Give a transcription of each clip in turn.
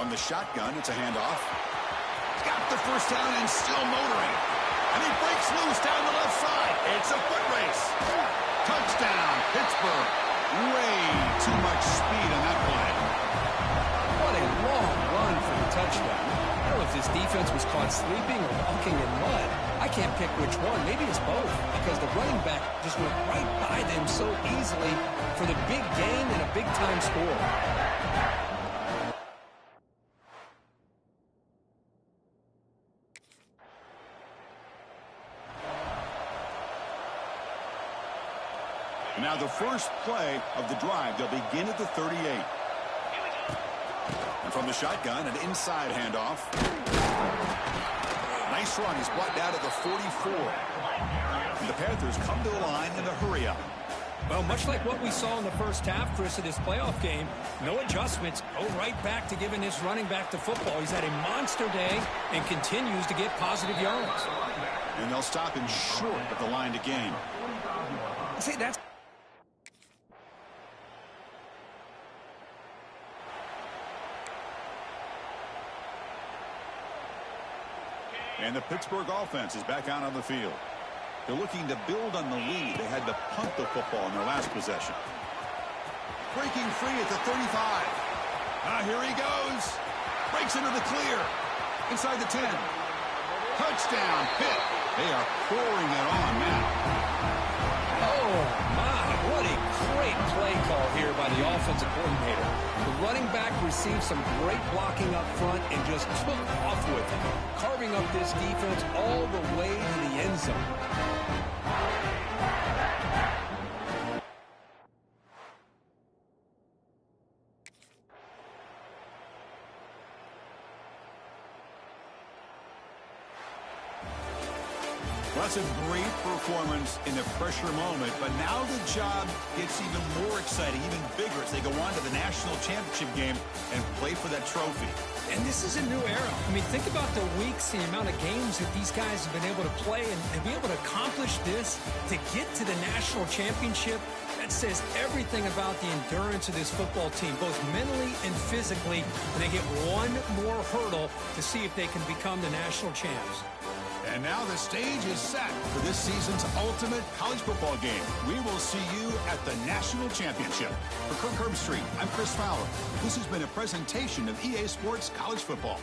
From the shotgun, it's a handoff. Got the first down and still motoring. And he breaks loose down the left side. It's a foot race. Touchdown, Pittsburgh. Way too much speed on that play. What a long run for the touchdown. I don't know if this defense was caught sleeping or walking in mud. I can't pick which one. Maybe it's both, because the running back just went right by them so easily for the big gain and a big-time score. Now the first play of the drive, they'll begin at the 38. And from the shotgun, an inside handoff. Nice run. He's brought down to the 44. And the Panthers come to the line in a hurry-up. Well, much like what we saw in the first half, Chris, of this playoff game, no adjustments. Go right back to giving his running back to football. He's had a monster day and continues to get positive yards. And they'll stop him short of the line to gain. See, that's... And the Pittsburgh offense is back out on the field. They're looking to build on the lead. They had to punt the football in their last possession. Breaking free at the 35. Here he goes. Breaks into the clear. Inside the 10. Touchdown, Pitt. They are pouring it on now. Oh, my. What a great play call here by the offensive coordinator. The running back received some great blocking up front and just took off with it, carving up this defense all the way to the end zone. Well, that's a great performance in the pressure moment, but now the job gets even more exciting, even bigger as they go on to the national championship game and play for that trophy. And this is a new era. I mean, think about the weeks, the amount of games that these guys have been able to play and be able to accomplish this, to get to the national championship. That says everything about the endurance of this football team, both mentally and physically. And they get one more hurdle to see if they can become the national champs. And now the stage is set for this season's ultimate college football game. We will see you at the national championship. For Kirk Herbstreit, I'm Chris Fowler. This has been a presentation of EA Sports College Football.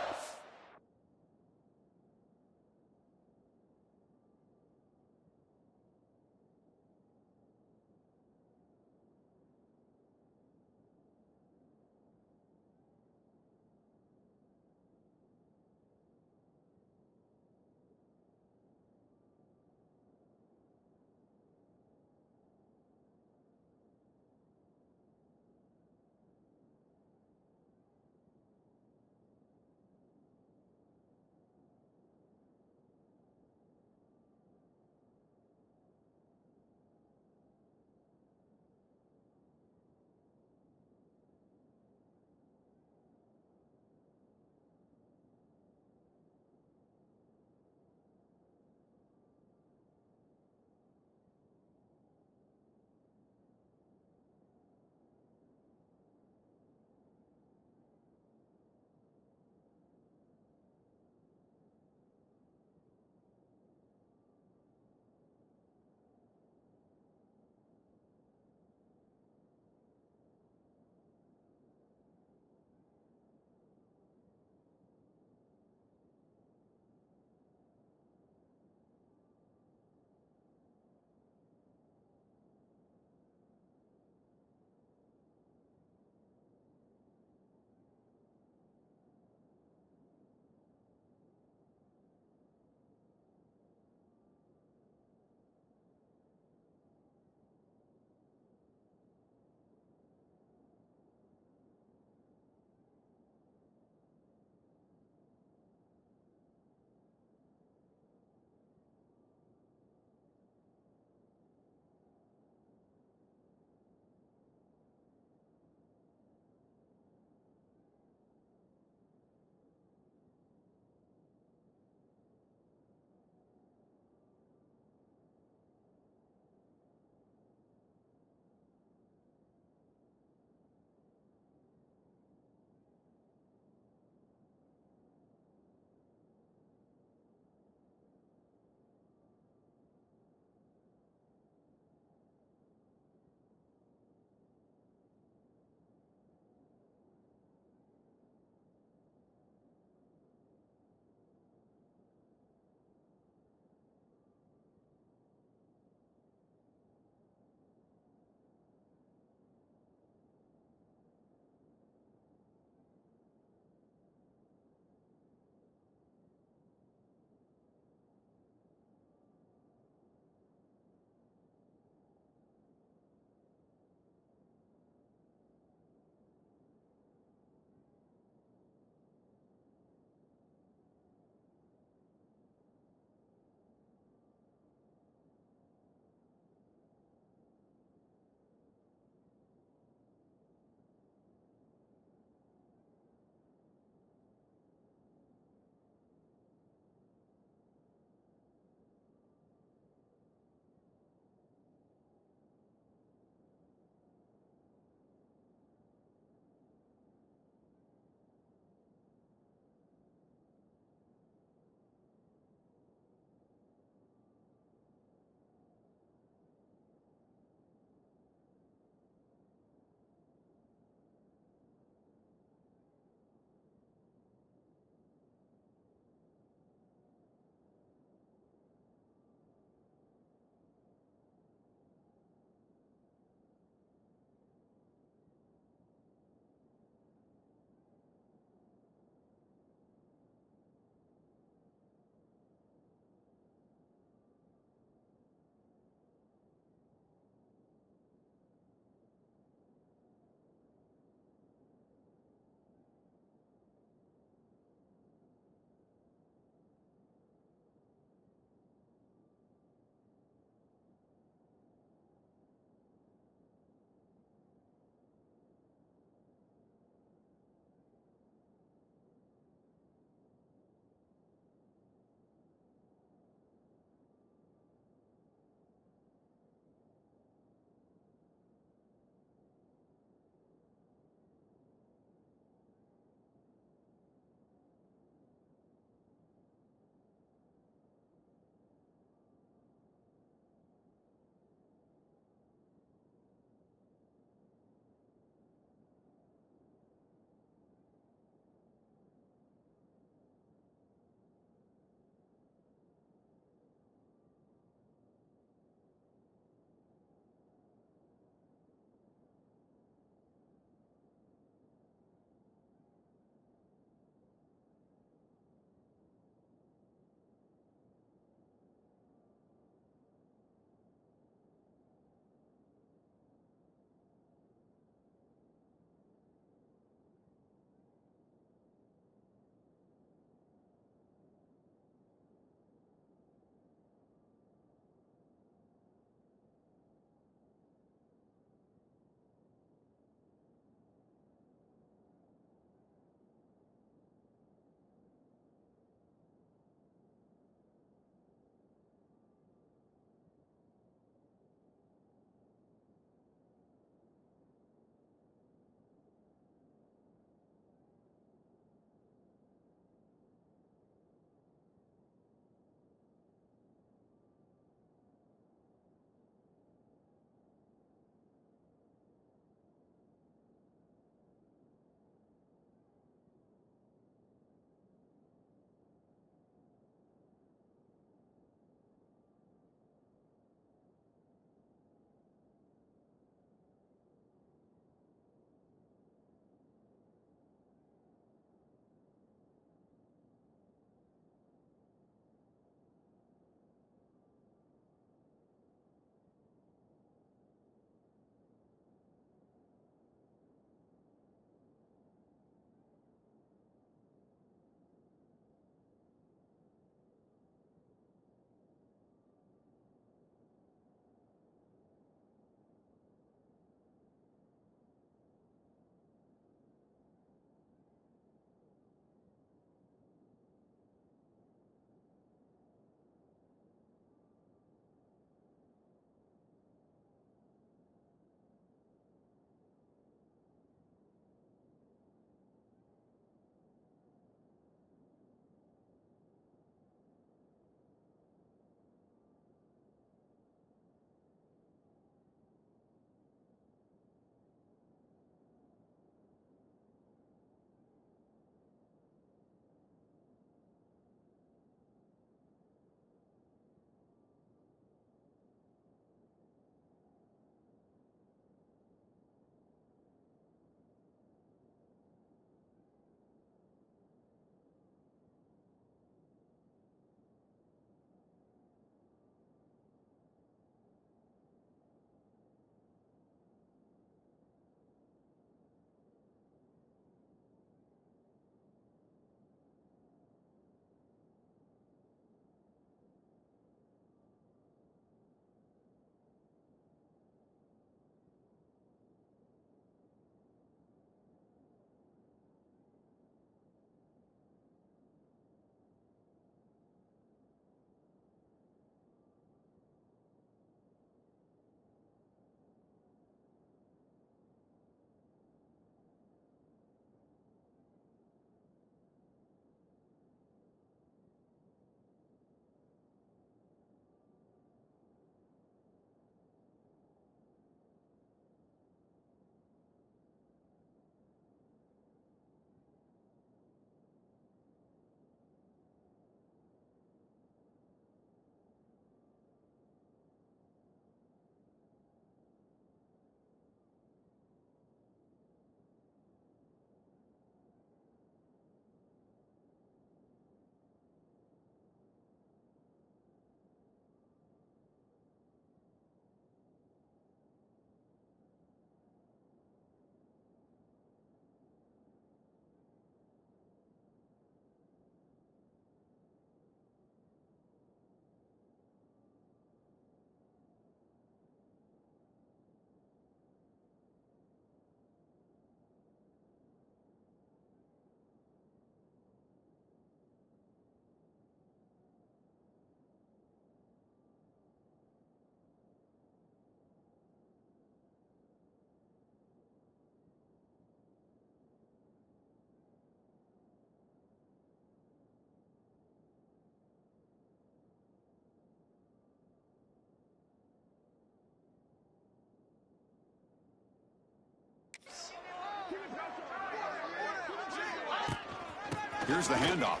Here's the handoff.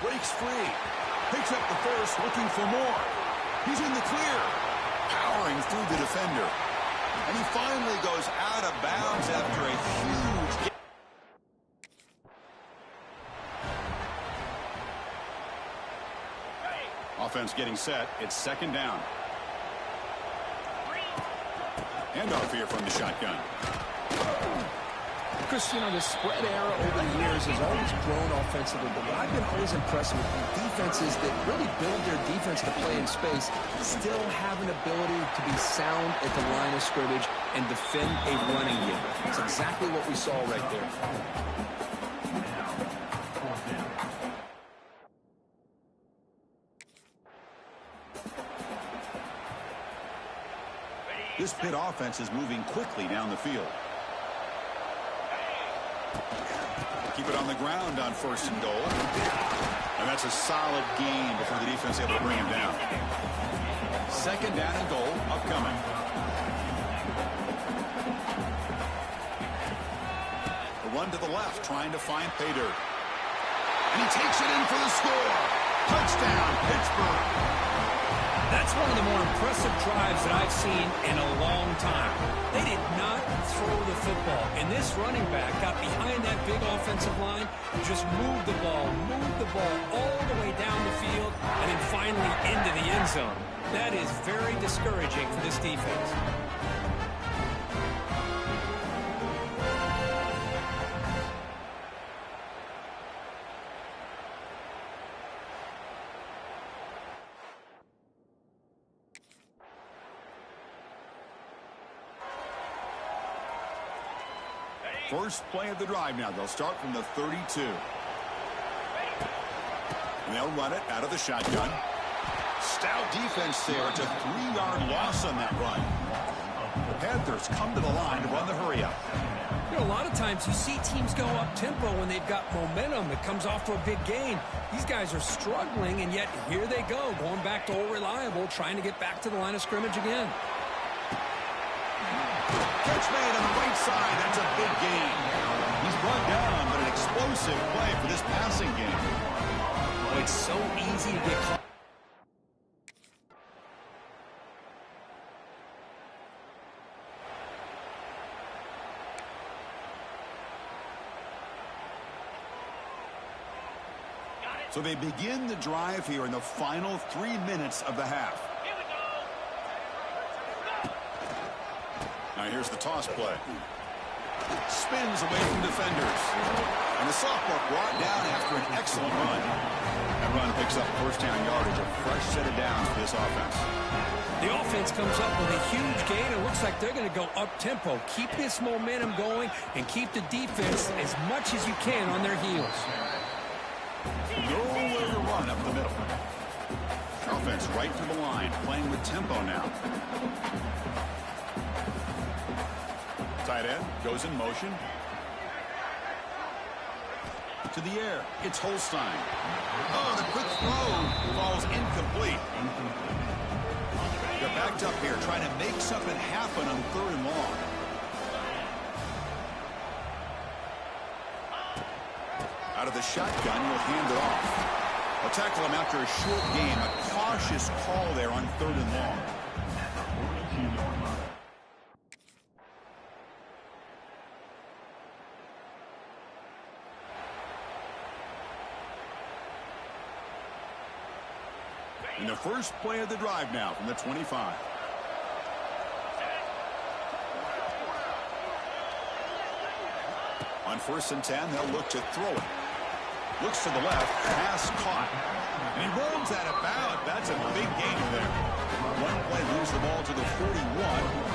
Breaks free. Picks up the first, looking for more. He's in the clear. Powering through the defender. And he finally goes out of bounds after a huge game. Offense getting set. It's second down. Handoff here from the shotgun. Chris, you know, the spread era over the years has always grown offensively, but what I've been always impressed with defenses that really build their defense to play in space still have an ability to be sound at the line of scrimmage and defend a running game. That's exactly what we saw right there. This Pitt offense is moving quickly down the field. Keep it on the ground on first and goal. And that's a solid gain before the defense able to bring him down. Second down and goal upcoming. The run to the left, trying to find pay dirt. And he takes it in for the score. Touchdown, Pittsburgh. That's one of the more impressive drives that I've seen in a long time. They did not throw the football, and this running back got behind that big offensive line, just moved the ball all the way down the field, and then finally into the end zone. That is very discouraging for this defense. First play of the drive now. They'll start from the 32. And they'll run it out of the shotgun. Stout defense there. It's a 3-yard loss on that run. The Panthers come to the line to run the hurry up. You know, a lot of times you see teams go up-tempo when they've got momentum. It comes off to a big gain. These guys are struggling, and yet here they go, going back to old reliable, trying to get back to the line of scrimmage again. Catch made on the right side. That's a big gain. He's brought down, but an explosive play for this passing game. Oh, it's so easy to get caught. So they begin the drive here in the final 3 minutes of the half. Now here's the toss play. Spins away from defenders. And the sophomore brought down after an excellent run. That run picks up first down yardage, a fresh set of downs for this offense. The offense comes up with a huge gain. It looks like they're going to go up-tempo. Keep this momentum going and keep the defense as much as you can on their heels. Nowhere to run up the middle. Offense right to the line, playing with tempo now. Tight end goes in motion. To the air. It's Holstein. Oh, the quick throw falls incomplete. They're backed up here trying to make something happen on third and long. Out of the shotgun, he'll hand it off. They'll tackle him after a short game. A cautious call there on third and long. In the first play of the drive now from the 25. On first and 10, they'll look to throw it. Looks to the left, pass caught. And he runs out of bounds. That's a big gain there. One play, lose the ball to the 41.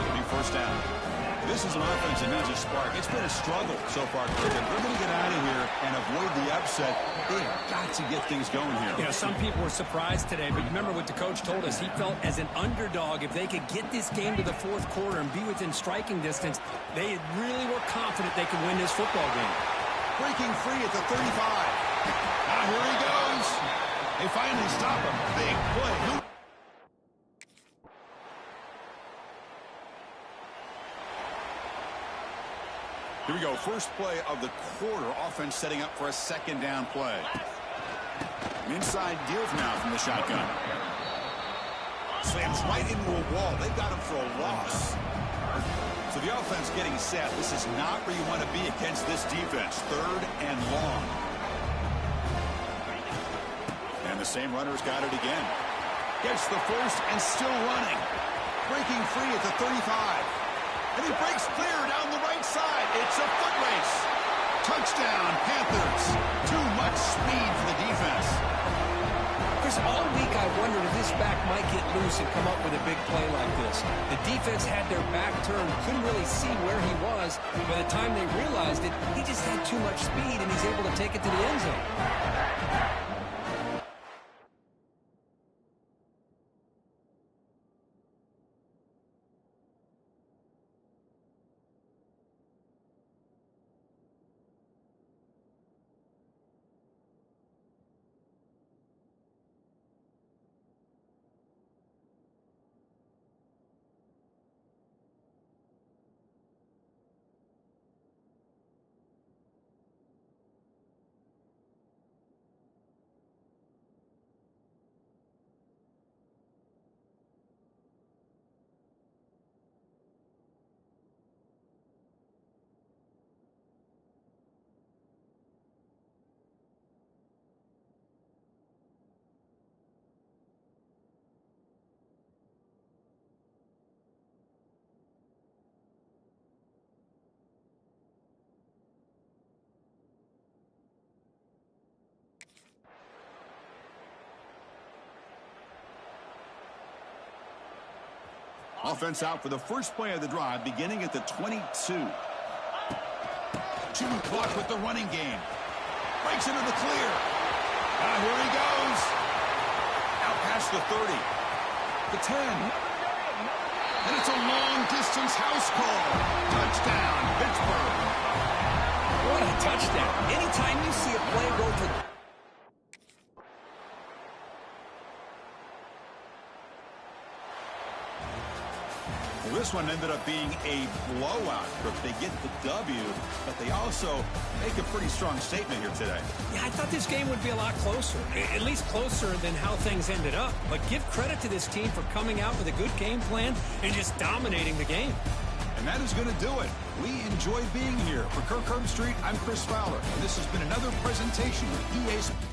It'll be first down. This is an offense that needs a spark. It's been a struggle so far. If they're going to get out of here and avoid the upset, they've got to get things going here. You know, some people were surprised today, but remember what the coach told us. He felt as an underdog, if they could get this game to the fourth quarter and be within striking distance, they really were confident they could win this football game. Breaking free at the 35. Now here he goes. They finally stop him. Big play. Here we go. First play of the quarter. Offense setting up for a second down play. An inside give now from the shotgun. Slams right into a wall. They've got him for a loss. So the offense getting set. This is not where you want to be against this defense. Third and long. And the same runner's got it again. Gets the first and still running. Breaking free at the 35. And he breaks clear down the right side. It's a foot race. Touchdown, Panthers. Too much speed for the defense. Chris, all week I wondered if this back might get loose and come up with a big play like this. The defense had their back turned, couldn't really see where he was. By the time they realized it, he just had too much speed, and he's able to take it to the end zone. Offense out for the first play of the drive, beginning at the 22. Two clock with the running game. Breaks into the clear. Here he goes. Out past the 30. The 10. And it's a long-distance house call. Touchdown, Pittsburgh. What a touchdown. Anytime you see a play go to... Well, this one ended up being a blowout. They get the W, but they also make a pretty strong statement here today. Yeah, I thought this game would be a lot closer, at least closer than how things ended up. But give credit to this team for coming out with a good game plan and just dominating the game. And that is going to do it. We enjoy being here. For Kirk Herbstreit, I'm Chris Fowler, and this has been another presentation of EA Sports.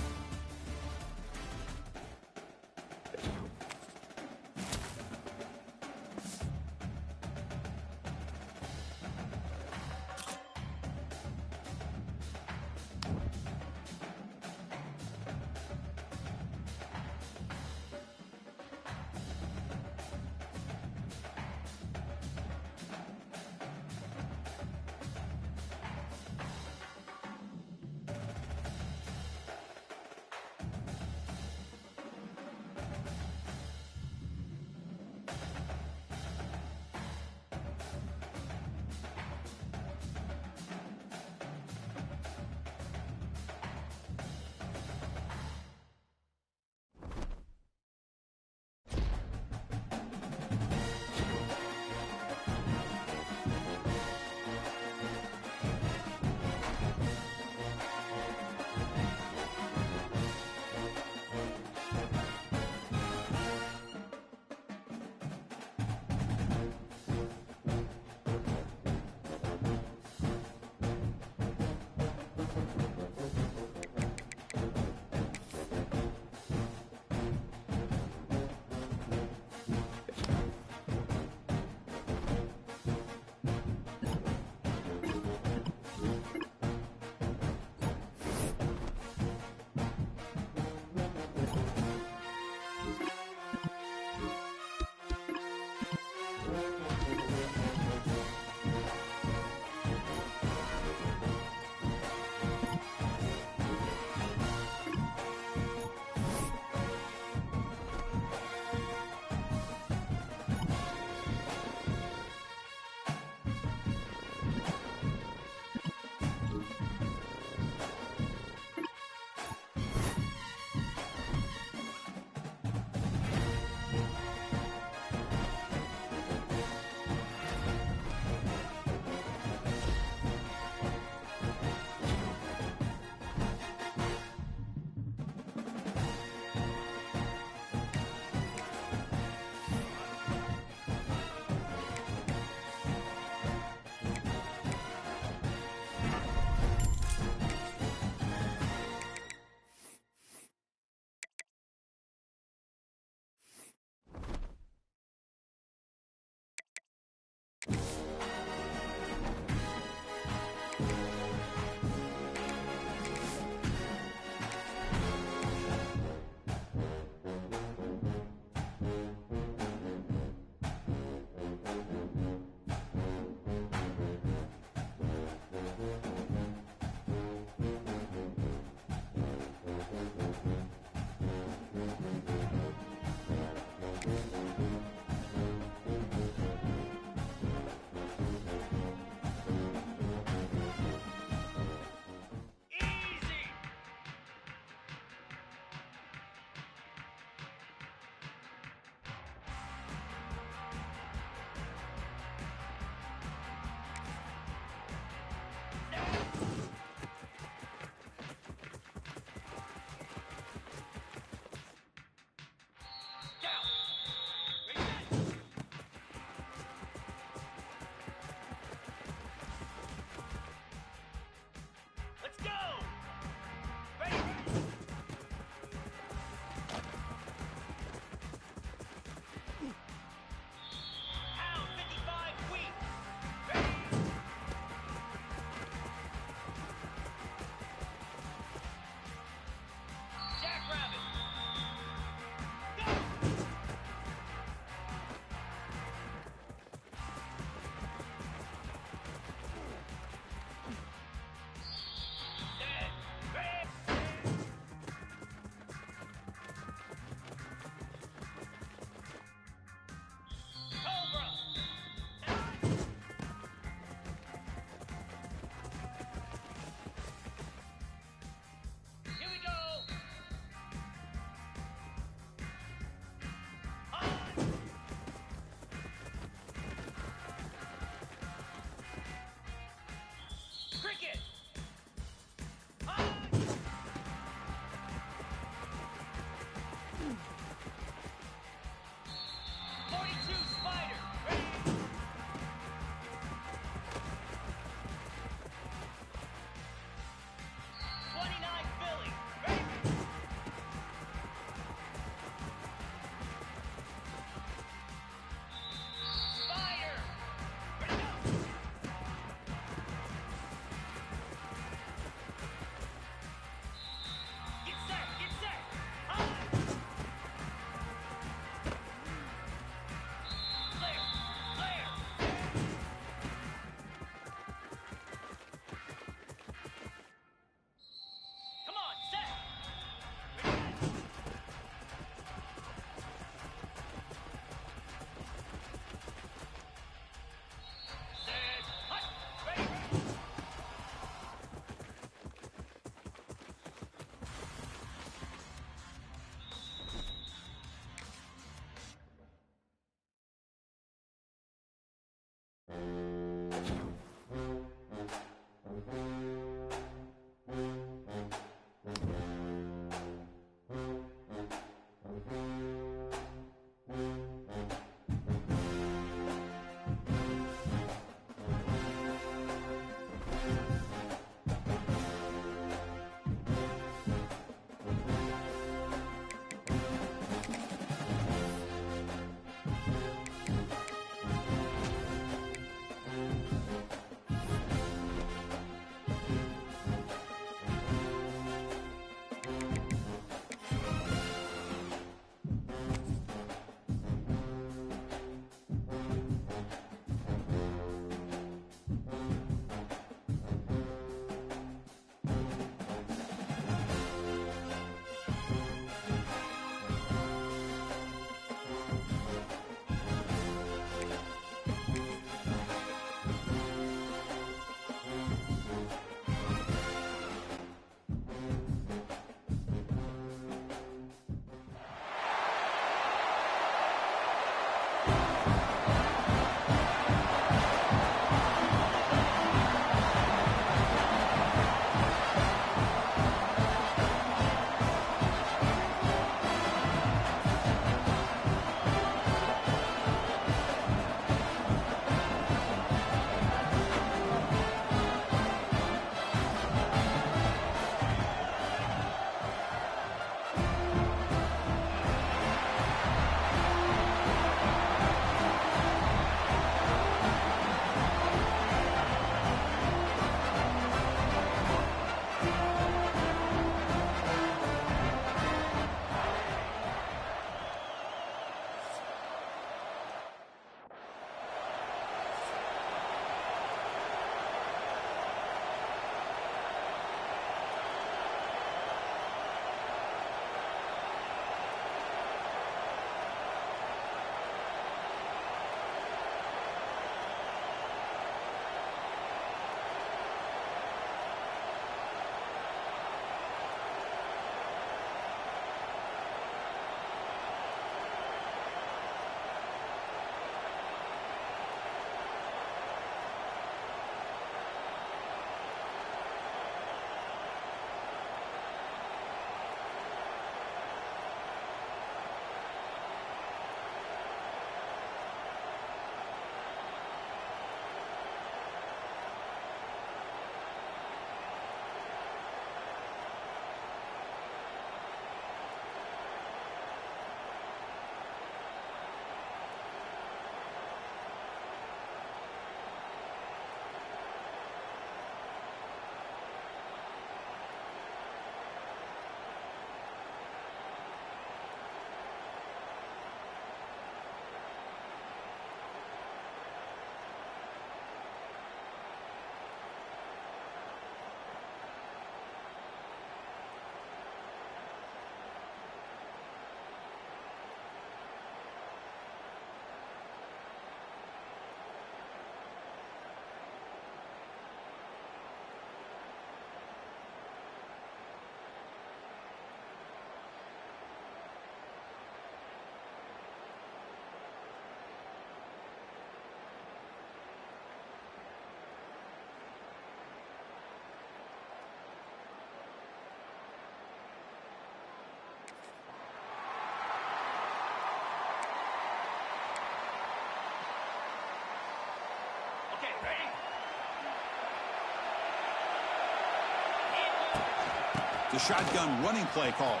The shotgun running play call.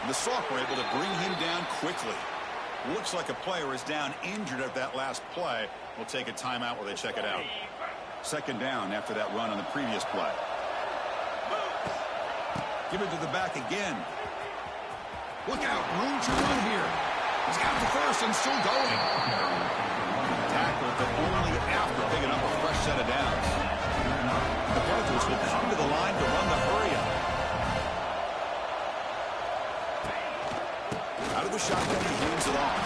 The Sox were able to bring him down quickly. Looks like a player is down injured at that last play. We'll take a timeout while they check it out. Second down after that run on the previous play. Give it to the back again. Look out, room to run here. He's got the first and still going. Tackled, but only after picking up a fresh set of downs. The Panthers will come to the line to run the hurry up. Out of the shotgun, he hands it off.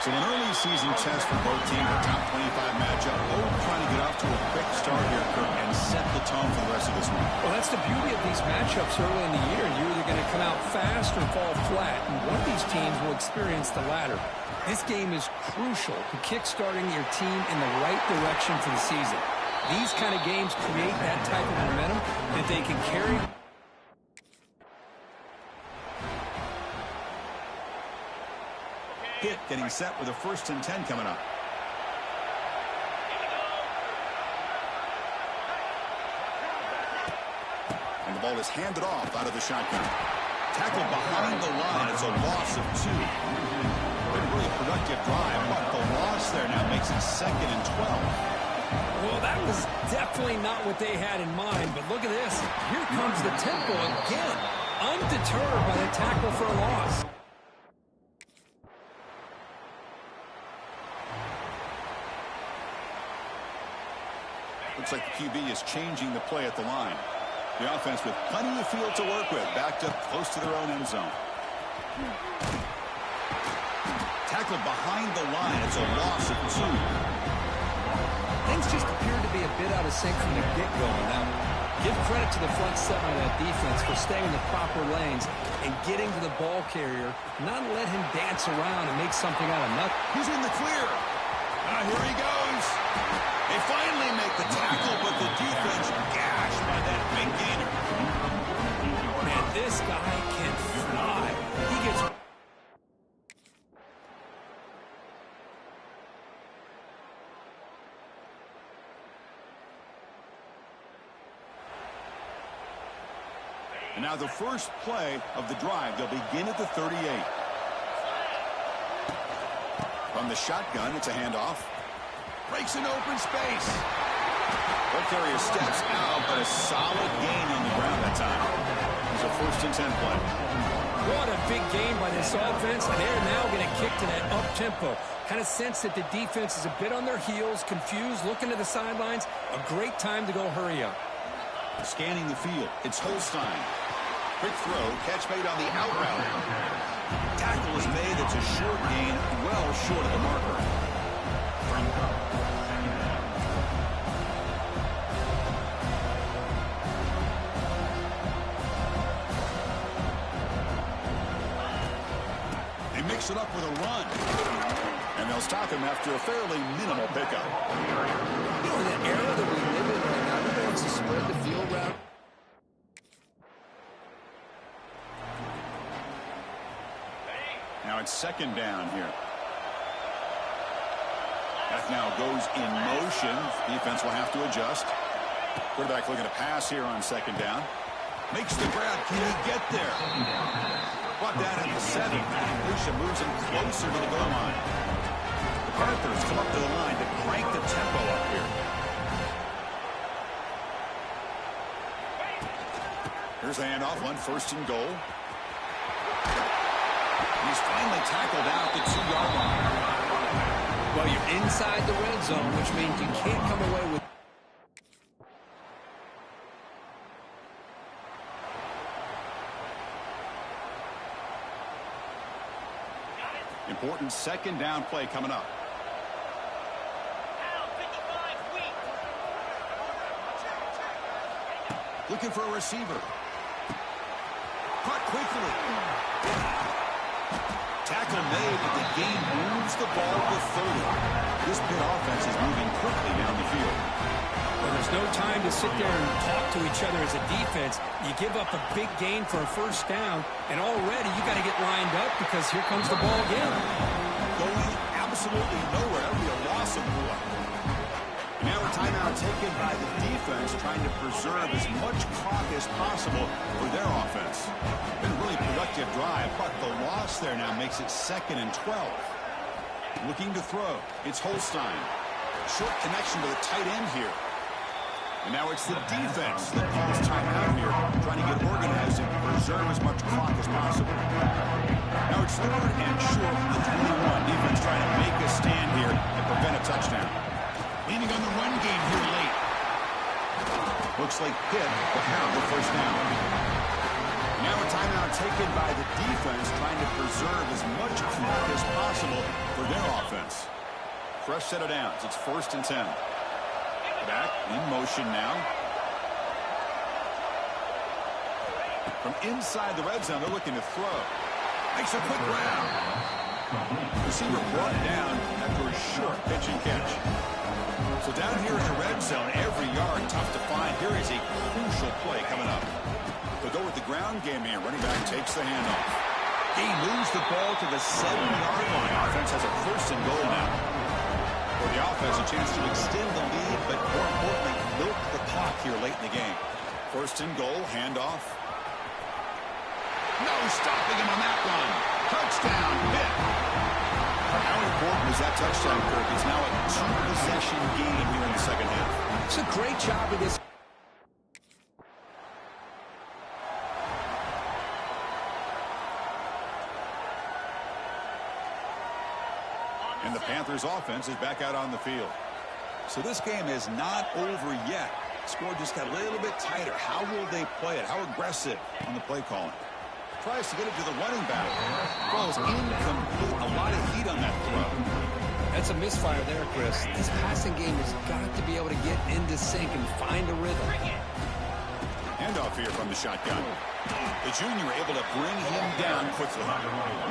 So an early season test for both teams, a top 25 matchup. Both trying to get off to a quick start here, Kirk, and set the tone for the rest of this one. Well, that's the beauty of these matchups early in the year. You're either going to come out fast or fall flat, and one of these teams will experience the latter. This game is crucial to kick-starting your team in the right direction for the season. These kind of games create that type of momentum that they can carry. Hit getting set with a 1st and 10 coming up. And the ball is handed off out of the shotgun. Tackled behind the line. It's a loss of 2. Been a really productive drive, but the loss there now makes it 2nd and 12. Well, that was definitely not what they had in mind, but look at this. Here comes the tempo again. Undeterred by the tackle for a loss. Looks like the QB is changing the play at the line. The offense with plenty of field to work with, backed up close to their own end zone. Tackled behind the line. It's a loss of 2. Things just appear to be a bit out of sync from the get-go now. Give credit to the front 7 of that defense for staying in the proper lanes and getting to the ball carrier, not let him dance around and make something out of nothing. He's in the clear. Here he goes. They finally make the tackle, but the defense gashed by that big gainer. Man, this guy can fly. He gets... And now the first play of the drive. They'll begin at the 38. From the shotgun, it's a handoff. Breaks an open space. Ball carrier steps out, but a solid gain on the ground that time. It's a 1st and 10 play. What a big game by this offense, and they're now going to kick to that up-tempo. Kind of sense that the defense is a bit on their heels, confused, looking to the sidelines. A great time to go hurry up. Scanning the field, it's Holstein. Quick throw, catch made on the out route. Tackle is made, it's a short gain, well short of the marker. They mix it up with a run. And they'll stop him after a fairly minimal pickup. You know, in the era that we live in right now, everybody wants to spread the field route. Now it's 2nd down here. That now goes in motion. Defense will have to adjust. Quarterback looking to pass here on 2nd down. Makes the grab. Can he get there? Brought down at the 7. Lucia moves him closer to the goal line. The Panthers come up to the line to crank the tempo up here. Here's the handoff on 1st and goal. He's finally tackled out the 2-yard line. Well, you're inside the red zone, which means you can't come away with... Important 2nd down play coming up. Looking for a receiver. Caught quickly. Tackle made, but the gain moves the ball to 30. This Pitt offense is moving quickly down the field. Well, there's no time to sit there and talk to each other as a defense. You give up a big gain for a 1st down, and already you got to get lined up because here comes the ball again. Going absolutely nowhere. That would be a loss of 1. Now we're timeout taken by the defense, trying to preserve as much clock as possible for their offense. Been a really productive drive, but the loss there now makes it 2nd and 12. Looking to throw. It's Holstein. Short connection to the tight end here. And now it's the defense that calls timeout here, trying to get organized and preserve as much clock as possible. Now it's 3rd and short from the 21. Defense trying to make a stand here and prevent a touchdown. Leaning on the run game here late. Looks like Pitt will have the first down. Now a timeout taken by the defense, trying to preserve as much clock as possible for their offense. Fresh set of downs. It's 1st and 10. Back in motion now. From inside the red zone, they're looking to throw. Makes a quick round. Receiver brought down after a short pitch and catch. So down here in the red zone, every yard tough to find. Here is a crucial play coming up. They'll go with the ground game here. Running back takes the handoff. He moves the ball to the 7-yard line. Offense has a 1st and goal now. For the offense, a chance to extend the lead, but more importantly, milk the clock here late in the game. 1st and goal, handoff. No stopping him on that run. Touchdown, Pitt. How important was that touchdown, Kirk? It's now a 2-possession game here in the second half. It's a great job of this. And the Panthers offense is back out on the field. So this game is not over yet. Score just got a little bit tighter. How will they play it? How aggressive on the play calling? Tries to get it to the running back. Throws incomplete. A lot of heat on that throw. That's a misfire there, Chris. This passing game has got to be able to get into sync and find a rhythm. Handoff here from the shotgun. The junior able to bring him down quickly.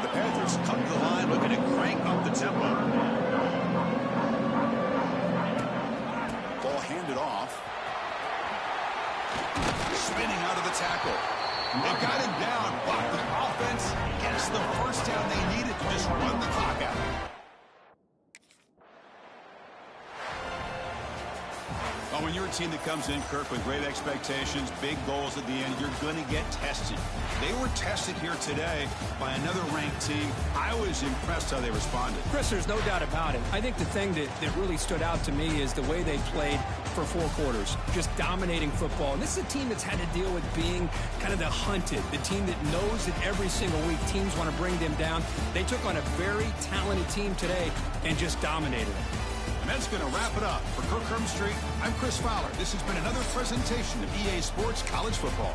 The Panthers come to the line looking to crank up the tempo. Ball handed off. Spinning out of the tackle. They got him down, but the offense gets the first down they needed to just run the clock out. Well, when you're a team that comes in, Kirk, with great expectations, big goals at the end, you're going to get tested. They were tested here today by another ranked team. I was impressed how they responded. Chris, there's no doubt about it. I think the thing that really stood out to me is the way they played for 4 quarters, just dominating football. And this is a team that's had to deal with being kind of the hunted, the team that knows that every single week teams want to bring them down. They took on a very talented team today and just dominated it. And that's going to wrap it up. For Kirk Herbstreit, I'm Chris Fowler. This has been another presentation of EA Sports College Football.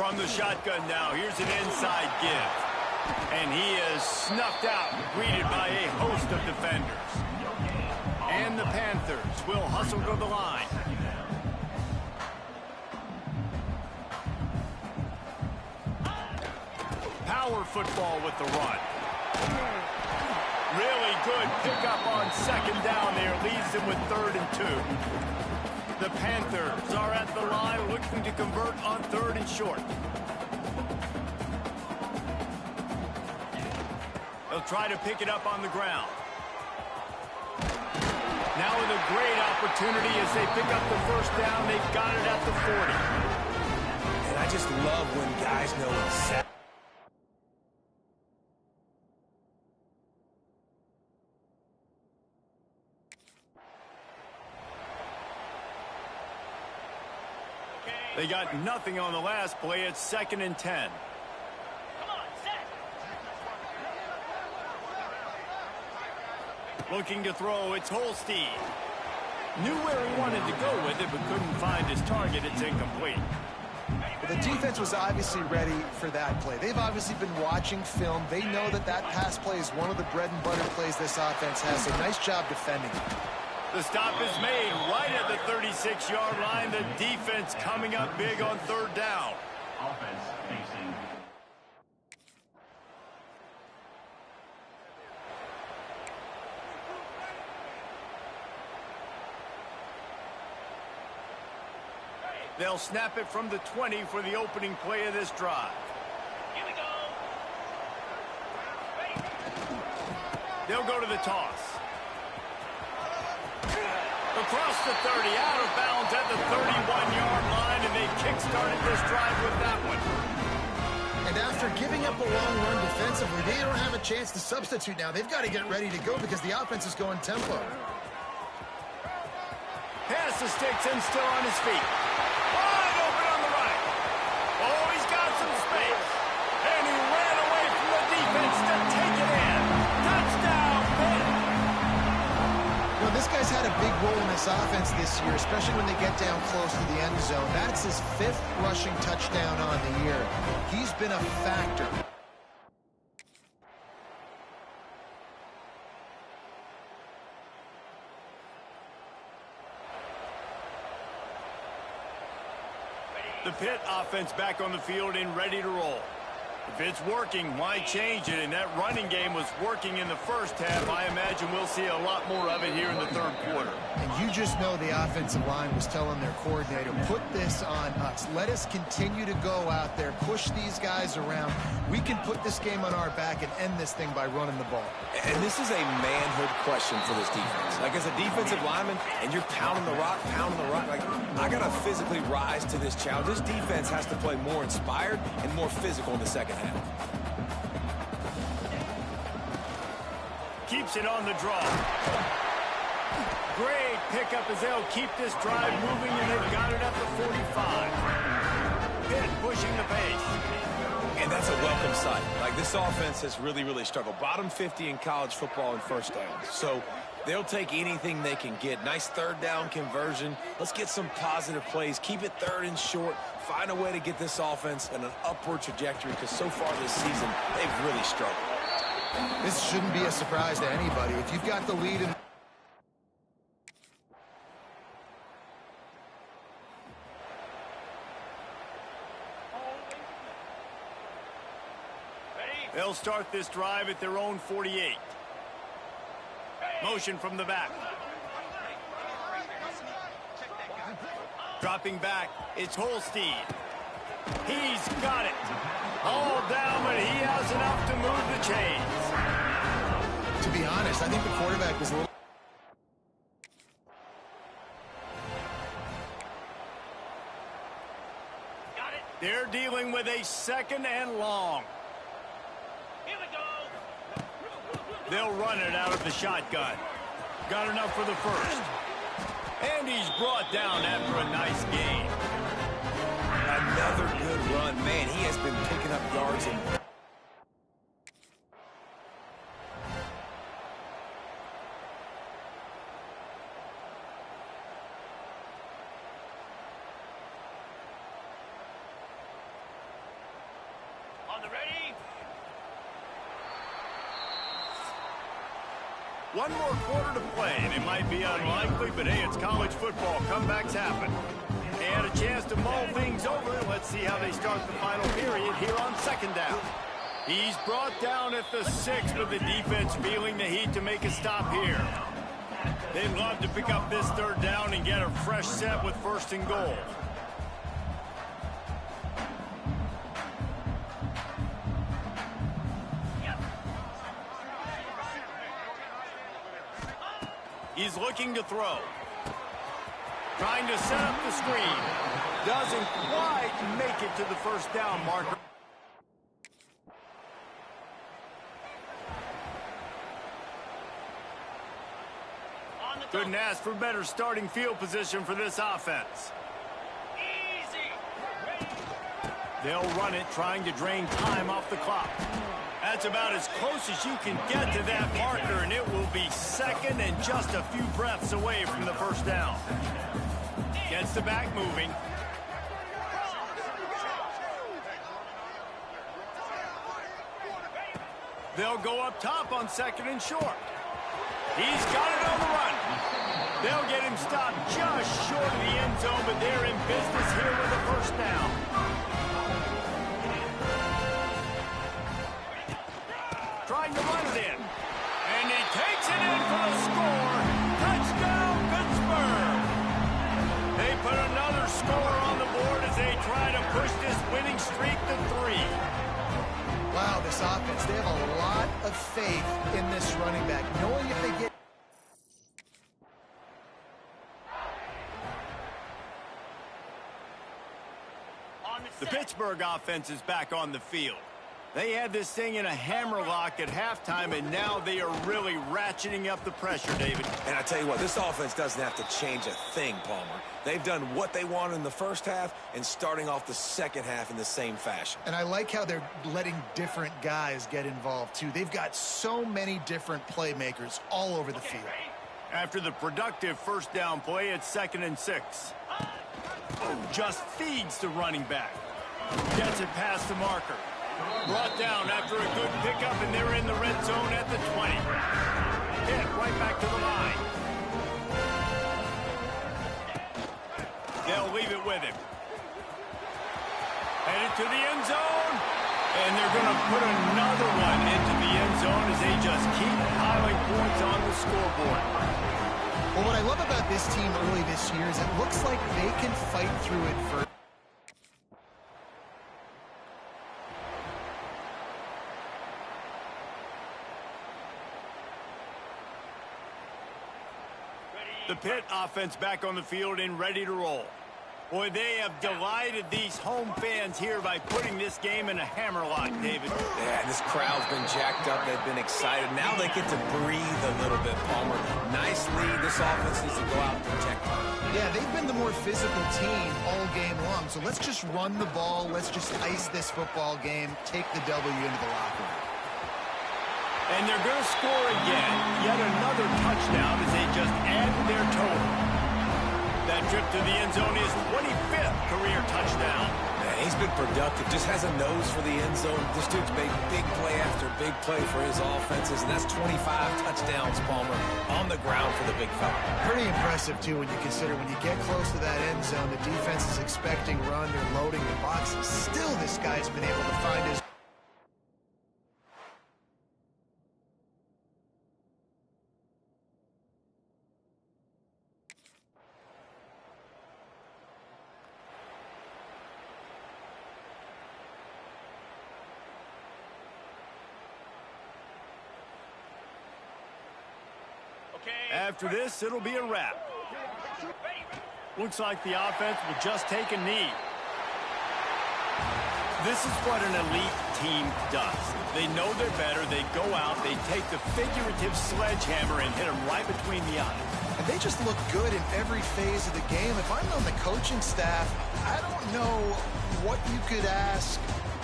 From the shotgun now, here's an inside give. And he is snuffed out, greeted by a host of defenders. And the Panthers will hustle to the line. Power football with the run. Really good pickup on second down there. Leaves them with 3rd and 2. The Panthers are at the line looking to convert on 3rd and short. They'll try to pick it up on the ground. Now with a great opportunity as they pick up the first down. They've got it at the 40. And I just love when guys know exactly. They got nothing on the last play. It's 2nd and 10. Looking to throw, it's Holstein. Knew where he wanted to go with it, but couldn't find his target. It's incomplete. Well, the defense was obviously ready for that play. They've obviously been watching film. They know that that pass play is one of the bread and butter plays this offense has. So nice job defending it. The stop is made right at the 36-yard line. The defense coming up big on 3rd down. Offense facing. They'll snap it from the 20 for the opening play of this drive. Here we go. They'll go to the toss. Across the 30, out of bounds at the 31-yard line, and they kick-started this drive with that one. And after giving up a long run defensively, they don't have a chance to substitute now. They've got to get ready to go because the offense is going tempo. Pass to Sticks and still on his feet. Wide open on the right. Oh, he's got some space. And he ran away from the defense to take it in. Touchdown, Pitt. Well, this guy's had a big role in this offense this year, especially when they get down close to the end zone. That's his 5th rushing touchdown on the year. He's been a factor. The Pitt offense back on the field and ready to roll. If it's working, why change it? And that running game was working in the first half. I imagine we'll see a lot more of it here in the 3rd quarter. And you just know the offensive line was telling their coordinator, put this on us. Let us continue to go out there, push these guys around. We can put this game on our back and end this thing by running the ball. And this is a manhood question for this defense. Like, as a defensive lineman, and you're pounding the rock, like, I got to physically rise to this challenge. This defense has to play more inspired and more physical in the second half. Keeps it on the draw. Great pickup as they'll keep this drive moving, and they've got it at the 45. Pitt pushing the pace. And that's a welcome sight. Like, this offense has really struggled. Bottom 50 in college football in first downs. So they'll take anything they can get. Nice 3rd down conversion. Let's get some positive plays. Keep it 3rd and short. Find a way to get this offense in an upward trajectory, because so far this season, they've really struggled. This shouldn't be a surprise to anybody. If you've got the lead in... They'll start this drive at their own 48. Motion from the back. Dropping back, it's Holstein. He's got it. All down, but he has enough to move the chains. To be honest, I think the quarterback was a little... They're dealing with a 2nd and long. Here we go. They'll run it out of the shotgun. Got enough for the first. And he's brought down after a nice gain. Another good run. Man, he has been picking up yards and... One more quarter to play, and it might be unlikely, but hey, it's college football. Comebacks happen. And a chance to mull things over. Let's see how they start the final period here on second down. He's brought down at the 6, but the defense feeling the heat to make a stop here. They'd love to pick up this third down and get a fresh set with first and goal. He's looking to throw. Trying to set up the screen. Doesn't quite make it to the first down marker. Couldn't ask for better starting field position for this offense. They'll run it, trying to drain time off the clock. That's about as close as you can get to that marker, and it will be second and just a few breaths away from the first down. Gets the back moving. They'll go up top on second and short. He's got it on the run. They'll get him stopped just short of the end zone, but they're in business here with the first down. Trying to run it in. And he takes it in for the score. Touchdown, Pittsburgh. They put another score on the board as they try to push this winning streak to 3. Wow, this offense, they have a lot of faith in this running back, knowing if they get... The Pittsburgh offense is back on the field. They had this thing in a hammerlock at halftime, and now they are really ratcheting up the pressure, David. And I tell you what, this offense doesn't have to change a thing, Palmer. They've done what they wanted in the first half and starting off the second half in the same fashion. And I like how they're letting different guys get involved, too. They've got so many different playmakers all over the field. After the productive first down play, it's 2nd and 6. Just feeds the running back. Gets it past the marker. Brought down after a good pickup, and they're in the red zone at the 20. Hit right back to the line. They'll leave it with him. Headed to the end zone. And they're going to put another one into the end zone as they just keep piling points on the scoreboard. Well, what I love about this team early this year is it looks like they can fight through adversity. The Pitt offense back on the field and ready to roll. Boy, they have delighted these home fans here by putting this game in a hammerlock, David. Yeah, this crowd's been jacked up. They've been excited. Now they get to breathe a little bit, Palmer. Nice lead. This offense needs to go out and protect it. Yeah, they've been the more physical team all game long. So let's just run the ball. Let's just ice this football game. Take the W into the locker room. And they're going to score again. Yet another touchdown as they just add to their total. That trip to the end zone is 25th career touchdown. Man, he's been productive. Just has a nose for the end zone. This dude's made big play after big play for his offenses, and that's 25 touchdowns, Palmer, on the ground for the big fella. Pretty impressive, too, when you consider when you get close to that end zone, the defense is expecting run. They're loading the boxes. Still, this guy's been able to find his... After this, it'll be a wrap. Looks like the offense will just take a knee. This is what an elite team does. They know they're better. They go out. They take the figurative sledgehammer and hit them right between the eyes. And they just look good in every phase of the game. If I'm on the coaching staff, I don't know what you could ask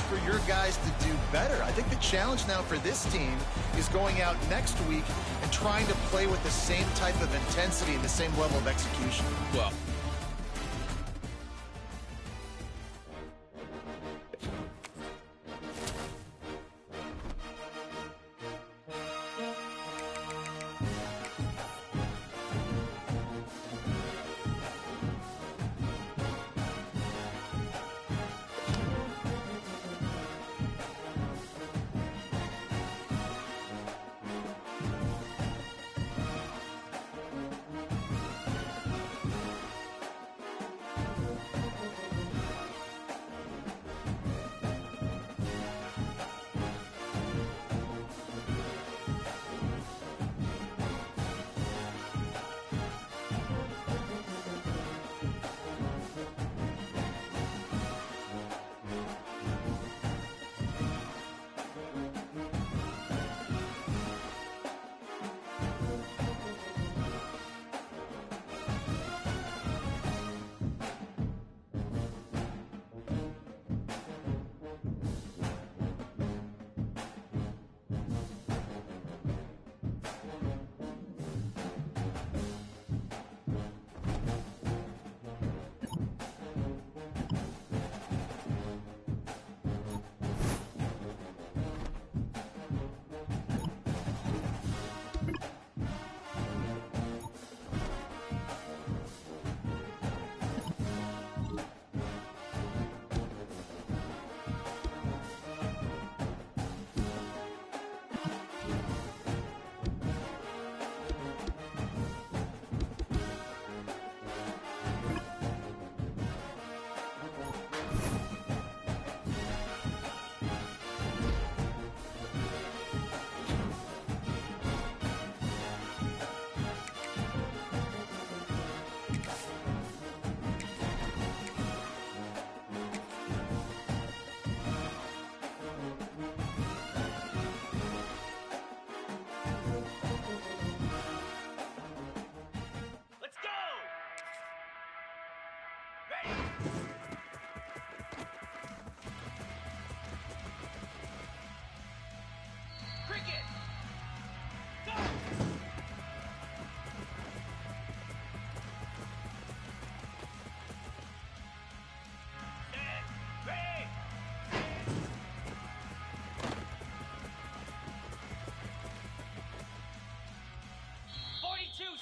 for your guys to do better. I think the challenge now for this team is going out next week and trying to play with the same type of intensity and the same level of execution. Well,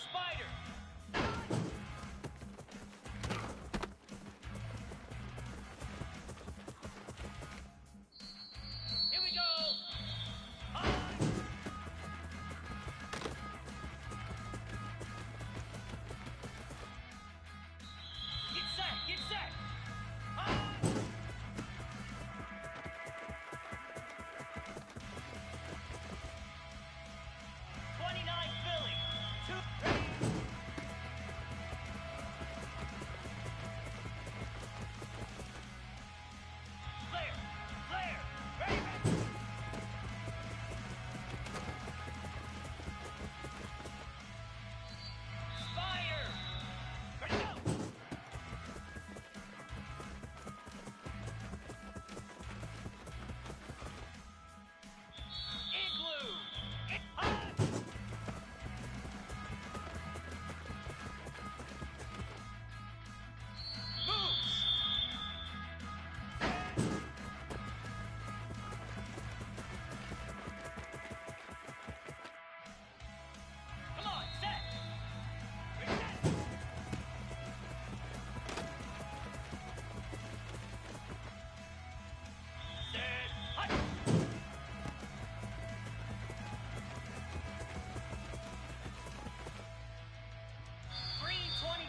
Spider. Here we go. Get set. Get set. Philly. 2 ready. Flare. Flare. Ready. Spire. Ready to go. Igloo. Moves. Come on, set. Reset. Set. Hut. Green 25.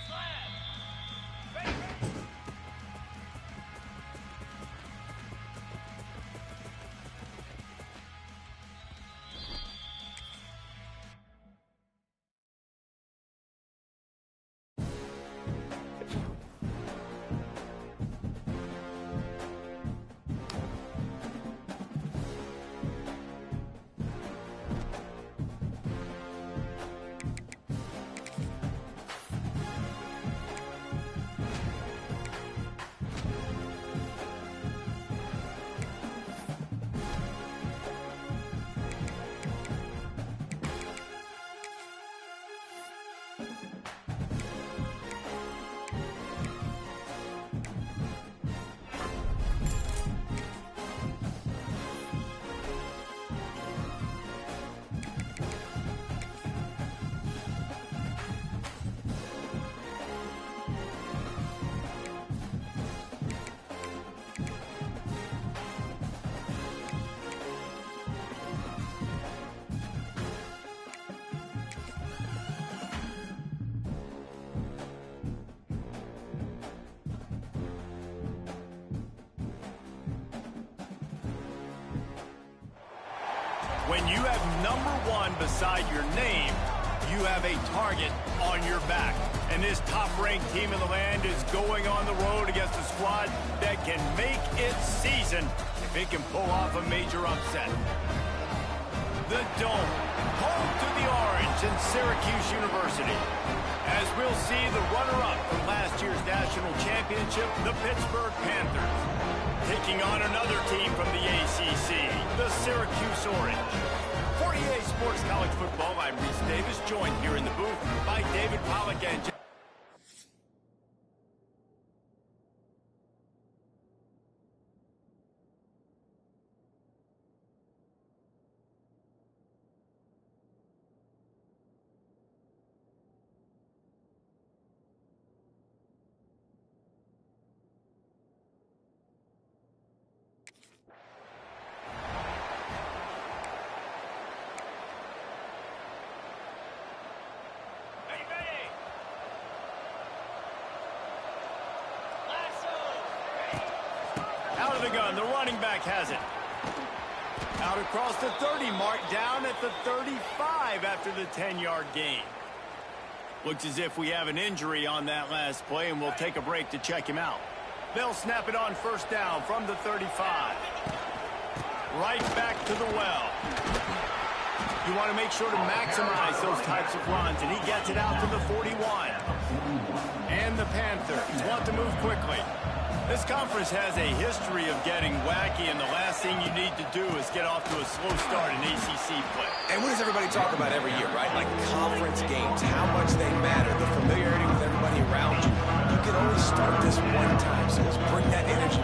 Slab. Ready, ready. When you have number 1 beside your name, you have a target on your back. And this top-ranked team in the land is going on the road against a squad that can make its season if it can pull off a major upset. The Dome, home to the Orange and Syracuse University. As we'll see the runner-up from last year's national championship, the Pittsburgh Panthers, taking on another team from the ACC, the Syracuse Orange. For EA Sports College Football, I'm Reese Davis, joined here in the booth by David Pollack and out of the gun, the running back has it. Out across the 30 mark, down at the 35 after the 10-yard gain. Looks as if we have an injury on that last play, and we'll take a break to check him out. They'll snap it on first down from the 35. Right back to the well. You want to make sure to maximize those types of runs, and he gets it out to the 41. And the Panthers want to move quickly. This conference has a history of getting wacky, and the last thing you need to do is get off to a slow start in ACC play. And what does everybody talk about every year, right? Like conference games, how much they matter, the familiarity with everybody around you. You can only start this one time, so let's bring that energy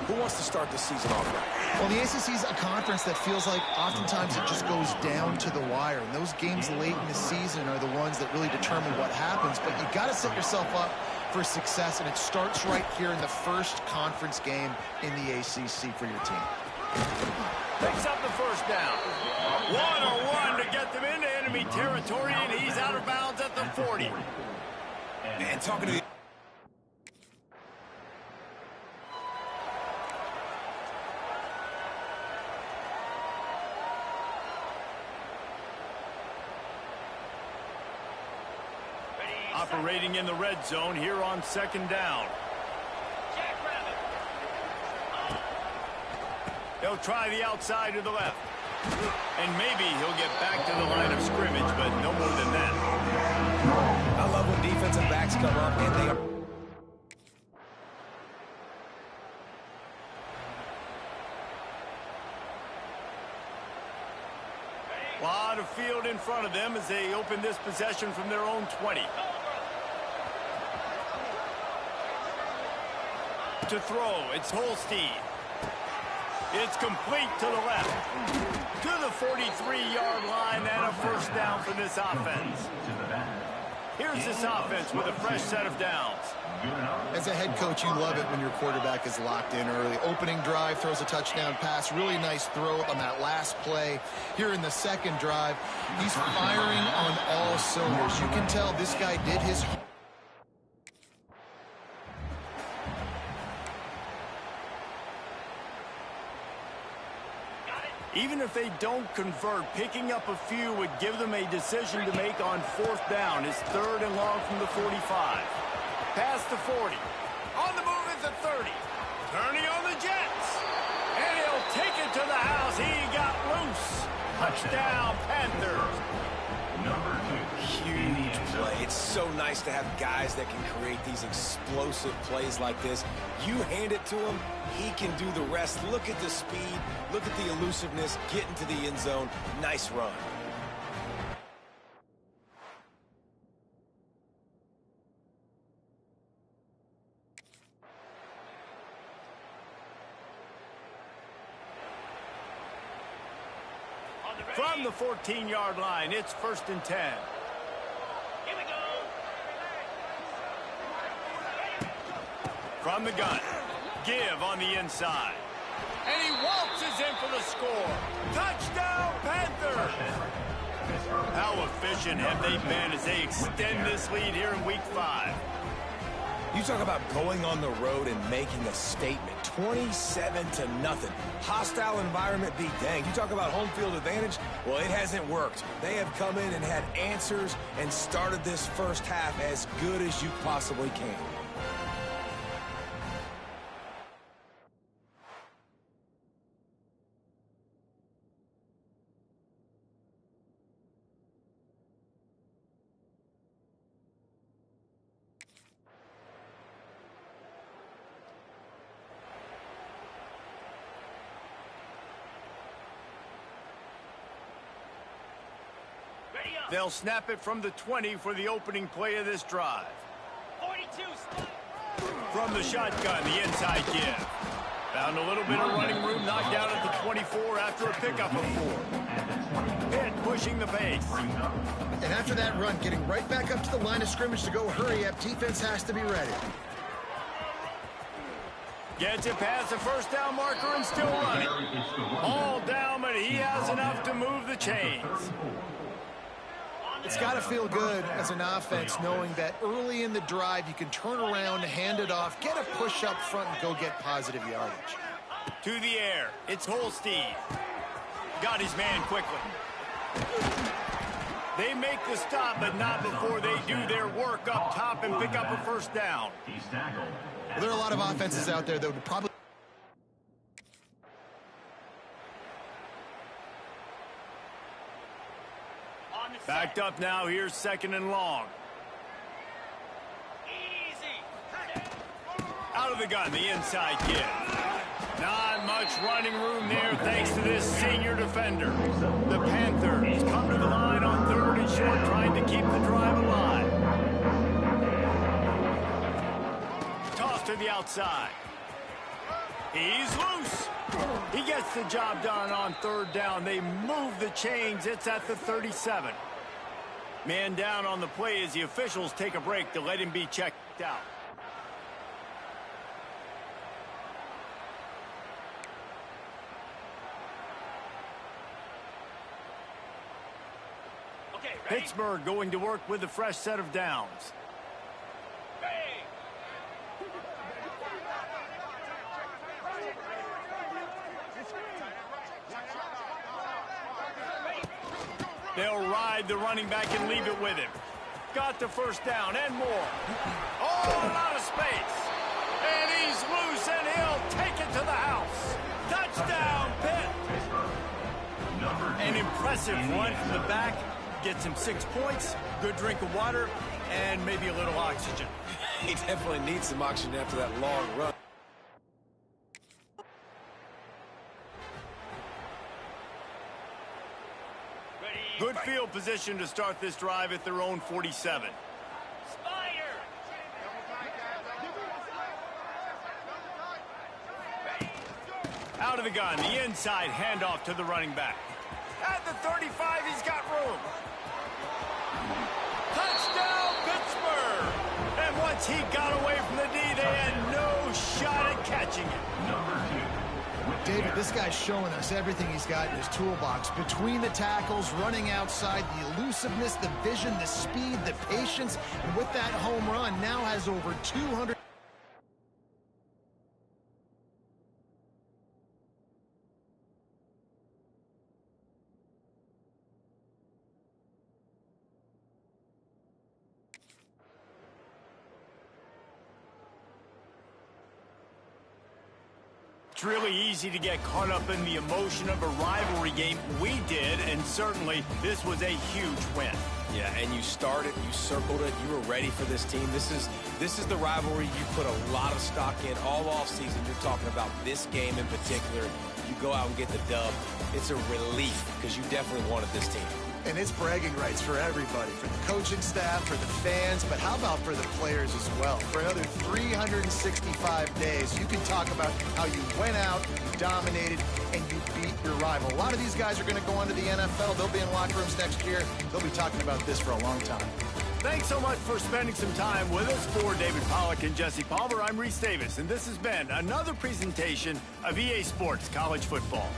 Who wants to start the season off right? Well, the ACC is a conference that feels like oftentimes it just goes down to the wire. And those games late in the season are the ones that really determine what happens. But you've got to set yourself up for success, and it starts right here in the first conference game in the ACC for your team. Picks up the first down. 1-on-1 to get them into enemy territory, and he's out of bounds at the 40. Man, talking to the... Operating in the red zone here on second down. Jackrabbit. He'll try the outside to the left. And maybe he'll get back to the line of scrimmage, but no more than that. I love when defensive backs come up and they are... A lot of field in front of them as they open this possession from their own 20. To throw, it's Holstein. It's complete to the left. To the 43-yard line and a first down for this offense. Here's this offense with a fresh set of downs. As a head coach, you love it when your quarterback is locked in early. Opening drive, throws a touchdown pass. Really nice throw on that last play. Here in the second drive, he's firing on all cylinders. You can tell this guy did his... Even if they don't convert, picking up a few would give them a decision to make on fourth down. It's 3rd and long from the 45. Past the 40. On the move at the 30. Turning on the Jets. And he'll take it to the house. He got loose. Touchdown, Panthers. Huge play. It's so nice to have guys that can create these explosive plays like this. You hand it to him, he can do the rest. Look at the speed, look at the elusiveness, get into the end zone. Nice run. From the 14-yard line, it's 1st and 10. Here we go. From the gun, give on the inside. And he waltzes in for the score. Touchdown, Panthers! How efficient have they been as they extend this lead here in Week 5? You talk about going on the road and making a statement. 27-0. Hostile environment be danged. You talk about home field advantage. Well, it hasn't worked. They have come in and had answers and started this first half as good as you possibly can. They'll snap it from the 20 for the opening play of this drive. 42, split. From the shotgun, the inside give. Found a little bit of running room, knocked down at the 24 after a pickup of 4. Pitt pushing the pace. And after that run, getting right back up to the line of scrimmage to go hurry up, defense has to be ready. Gets it past the first down marker and still running. All down, but he has enough to move the chains. It's got to feel good as an offense knowing that early in the drive you can turn around, hand it off, get a push up front, and go get positive yardage. To the air, it's Holstein. Got his man quickly. They make the stop, but not before they do their work up top and pick up a first down. Well, there are a lot of offenses out there that would probably... Backed up now, here's 2nd and long. Easy. Out of the gun, the inside give. Not much running room there thanks to this senior defender. The Panthers come to the line on 3rd and short, trying to keep the drive alive. Toss to the outside. He's loose. He gets the job done on third down. They move the chains. It's at the 37. Man down on the play as the officials take a break to let him be checked out. Okay, ready? Pittsburgh going to work with a fresh set of downs. They'll ride the running back and leave it with him. Got the first down and more. Oh, out of space. And he's loose, and he'll take it to the house. Touchdown, Pitt. An impressive run from the back. Gets him 6 points, good drink of water, and maybe a little oxygen. He definitely needs some oxygen after that long run. Good field position to start this drive at their own 47. Spider. Out of the gun, the inside handoff to the running back. At the 35, he's got room. Touchdown, Pittsburgh! And once he got away from the D, they had no shot at catching it. David, this guy's showing us everything he's got in his toolbox. Between the tackles, running outside, the elusiveness, the vision, the speed, the patience. And with that home run, now has over 200... It's really easy to get caught up in the emotion of a rivalry game. We did, and certainly this was a huge win. Yeah, and you started, you circled it, you were ready for this team. This is the rivalry you put a lot of stock in all offseason. You're talking about this game in particular. You go out and get the dub. It's a relief because you definitely wanted this team. And it's bragging rights for everybody, for the coaching staff, for the fans, but how about for the players as well? For another 365 days, you can talk about how you went out, you dominated, and you beat your rival. A lot of these guys are going to go on to the NFL. They'll be in locker rooms next year. They'll be talking about this for a long time. Thanks so much for spending some time with us. For David Pollack and Jesse Palmer, I'm Reese Davis, and this has been another presentation of EA Sports College Football.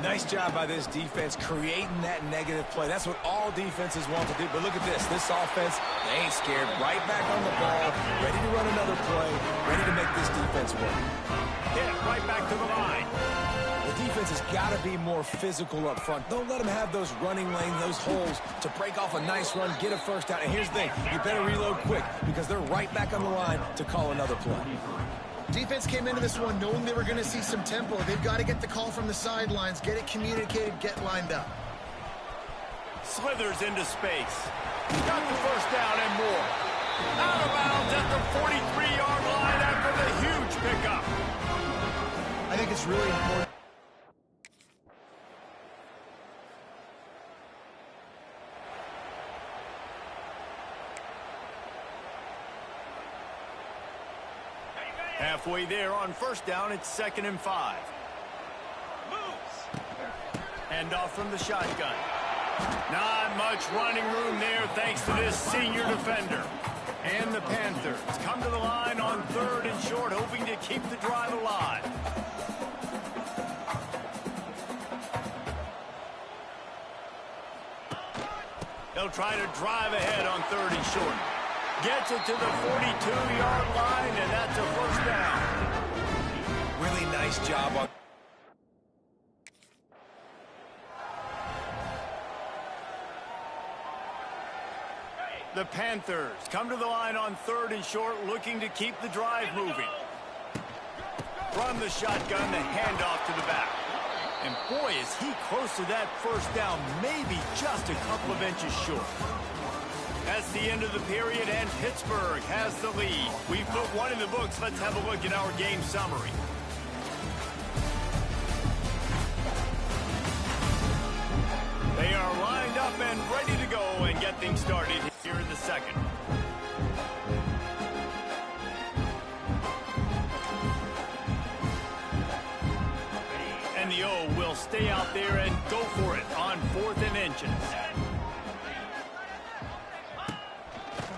Nice job by this defense creating that negative play. That's what all defenses want to do. But look at this. This offense, they ain't scared. Right back on the ball, ready to run another play, ready to make this defense work. Hit right back to the line. The defense has got to be more physical up front. Don't let them have those running lanes, those holes to break off a nice run, get a first down. And here's the thing. You better reload quick because they're right back on the line to call another play. Defense came into this one knowing they were going to see some tempo. They've got to get the call from the sidelines, get it communicated, get lined up. Slithers into space. Got the first down and more. Out of bounds at the 43-yard line after the huge pickup. I think it's really important. Halfway there on first down, it's 2nd and 5. Hand off from the shotgun. Not much running room there thanks to this senior defender. And the Panthers come to the line on 3rd and short, hoping to keep the drive alive. They'll try to drive ahead on 3rd and short. Gets it to the 42-yard line, and that's a first down. Really nice job on... The Panthers come to the line on 3rd and short, looking to keep the drive moving. From the shotgun, the handoff to the back. And boy, is he close to that first down, maybe just a couple of inches short. That's the end of the period, and Pittsburgh has the lead. We've put one in the books. Let's have a look at our game summary. They are lined up and ready to go and get things started here in the second. And the O will stay out there and go for it on 4th and inches.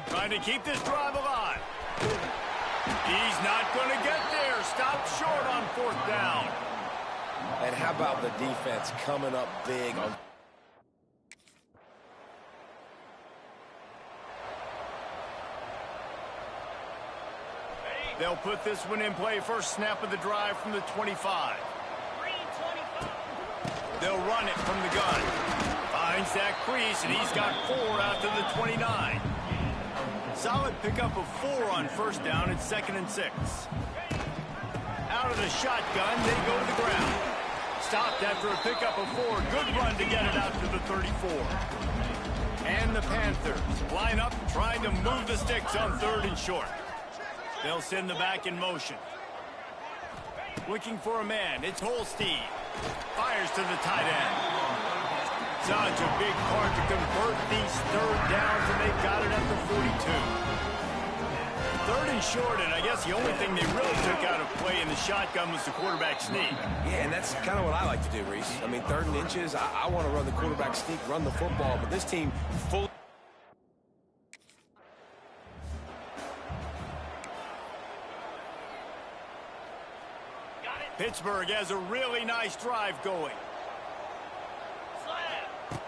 Trying to keep this drive alive. He's not going to get there. Stopped short on 4th down. And how about the defense coming up big on... They'll put this one in play. First snap of the drive from the 25. They'll run it from the gun. Finds that crease, and he's got 4 after the 29. Solid pickup of 4 on first down. It's 2nd and 6. Out of the shotgun, they go to the ground. Stopped after a pickup of 4. Good run to get it out to the 34. And the Panthers line up, trying to move the sticks on 3rd and short. They'll send the back in motion. Looking for a man. It's Holstein. Fires to the tight end. Such a big part to convert these 3rd downs, and they got it at the 42. 3rd and short, and I guess the only thing they really took out of play in the shotgun was the quarterback sneak. Yeah, and that's kind of what I like to do, Reese. I mean, 3rd and inches, I want to run the quarterback sneak, run the football, but this team fully... Pittsburgh has a really nice drive going. Slam.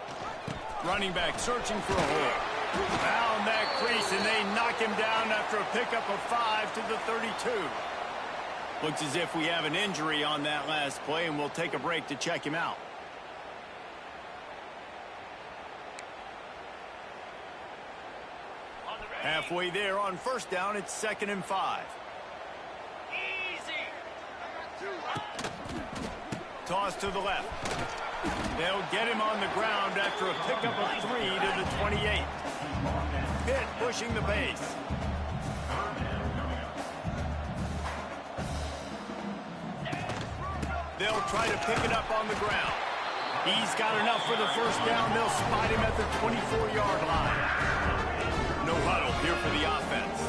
Running back searching for a hole. Found that crease, and they knock him down after a pickup of 5 to the 32. Looks as if we have an injury on that last play, and we'll take a break to check him out. Halfway there on first down, it's 2nd and 5. Easy. Toss to the left. They'll get him on the ground after a pickup of 3 to the 28. Pitt pushing the pace. They'll try to pick it up on the ground. He's got enough for the first down. They'll spot him at the 24-yard line. No huddle here for the offense.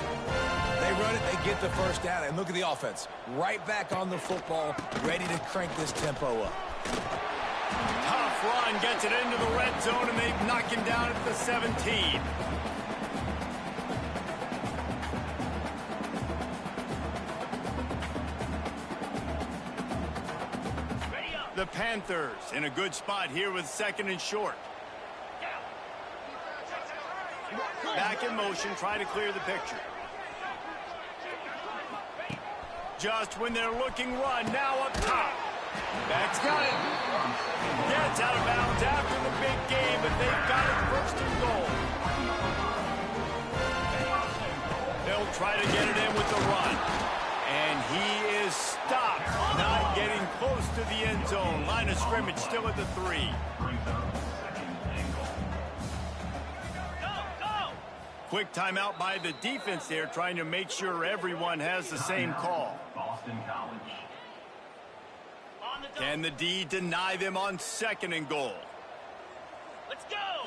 They run it, they get the first down, and look at the offense. Right back on the football, ready to crank this tempo up. Tough run, gets it into the red zone, and they knock him down at the 17. The Panthers in a good spot here with 2nd and short. Back in motion, try to clear the picture. Just when they're looking run, now up top. That's got it. Gets out of bounds after the big game, but they've got it 1st and goal. They'll try to get it in with the run. And he is stopped, not getting close to the end zone. Line of scrimmage still at the 3. Quick timeout by the defense there, trying to make sure everyone has the same call. Boston College. Can the D deny them on 2nd and goal? Let's go.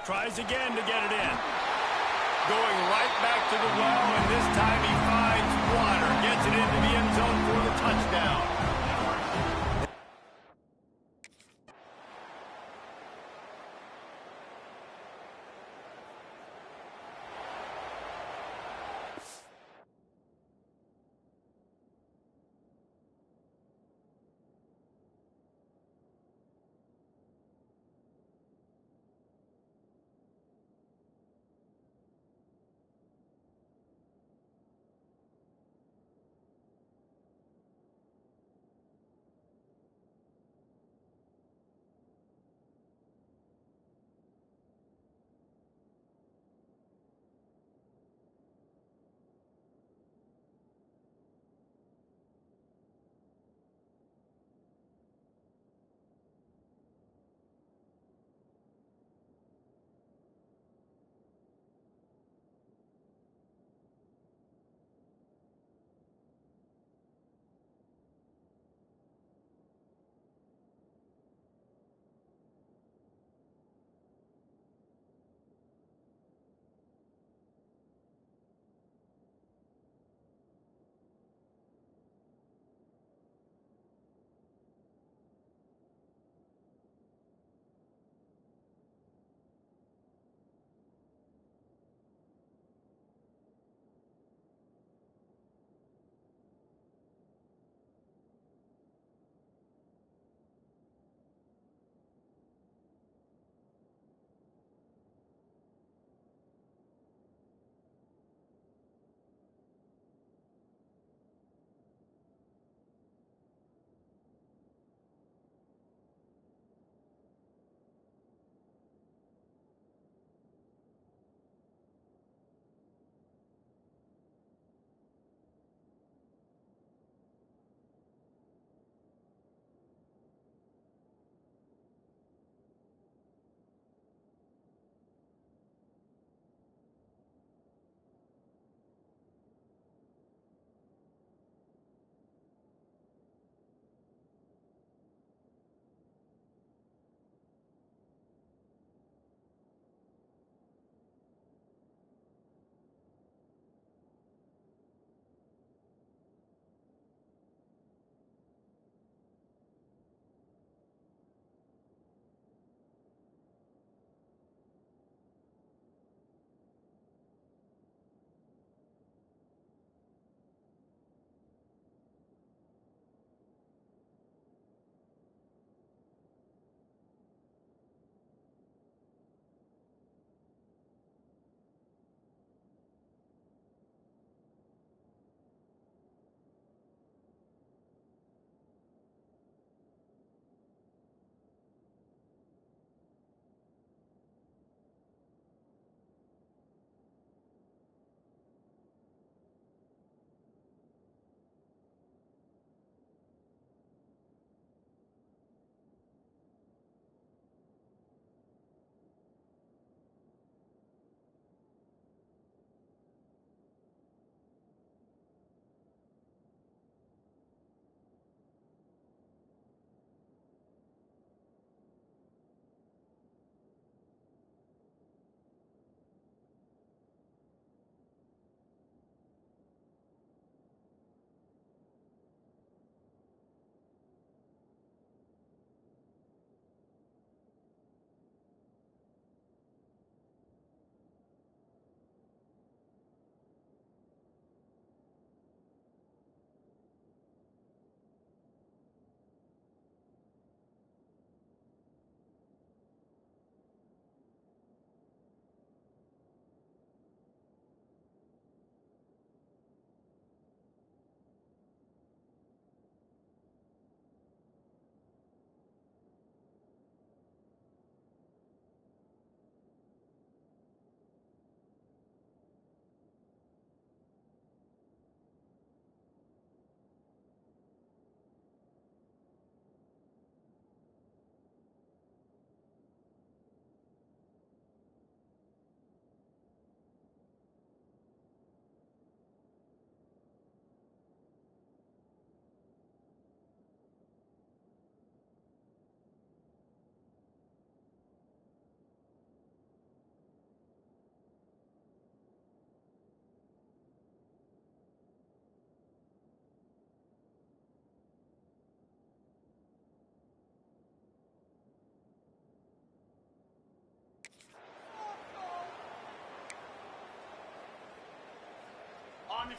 Tries again to get it in. Going right back to the well, and this time he finds water. Gets it into the end zone for the touchdown.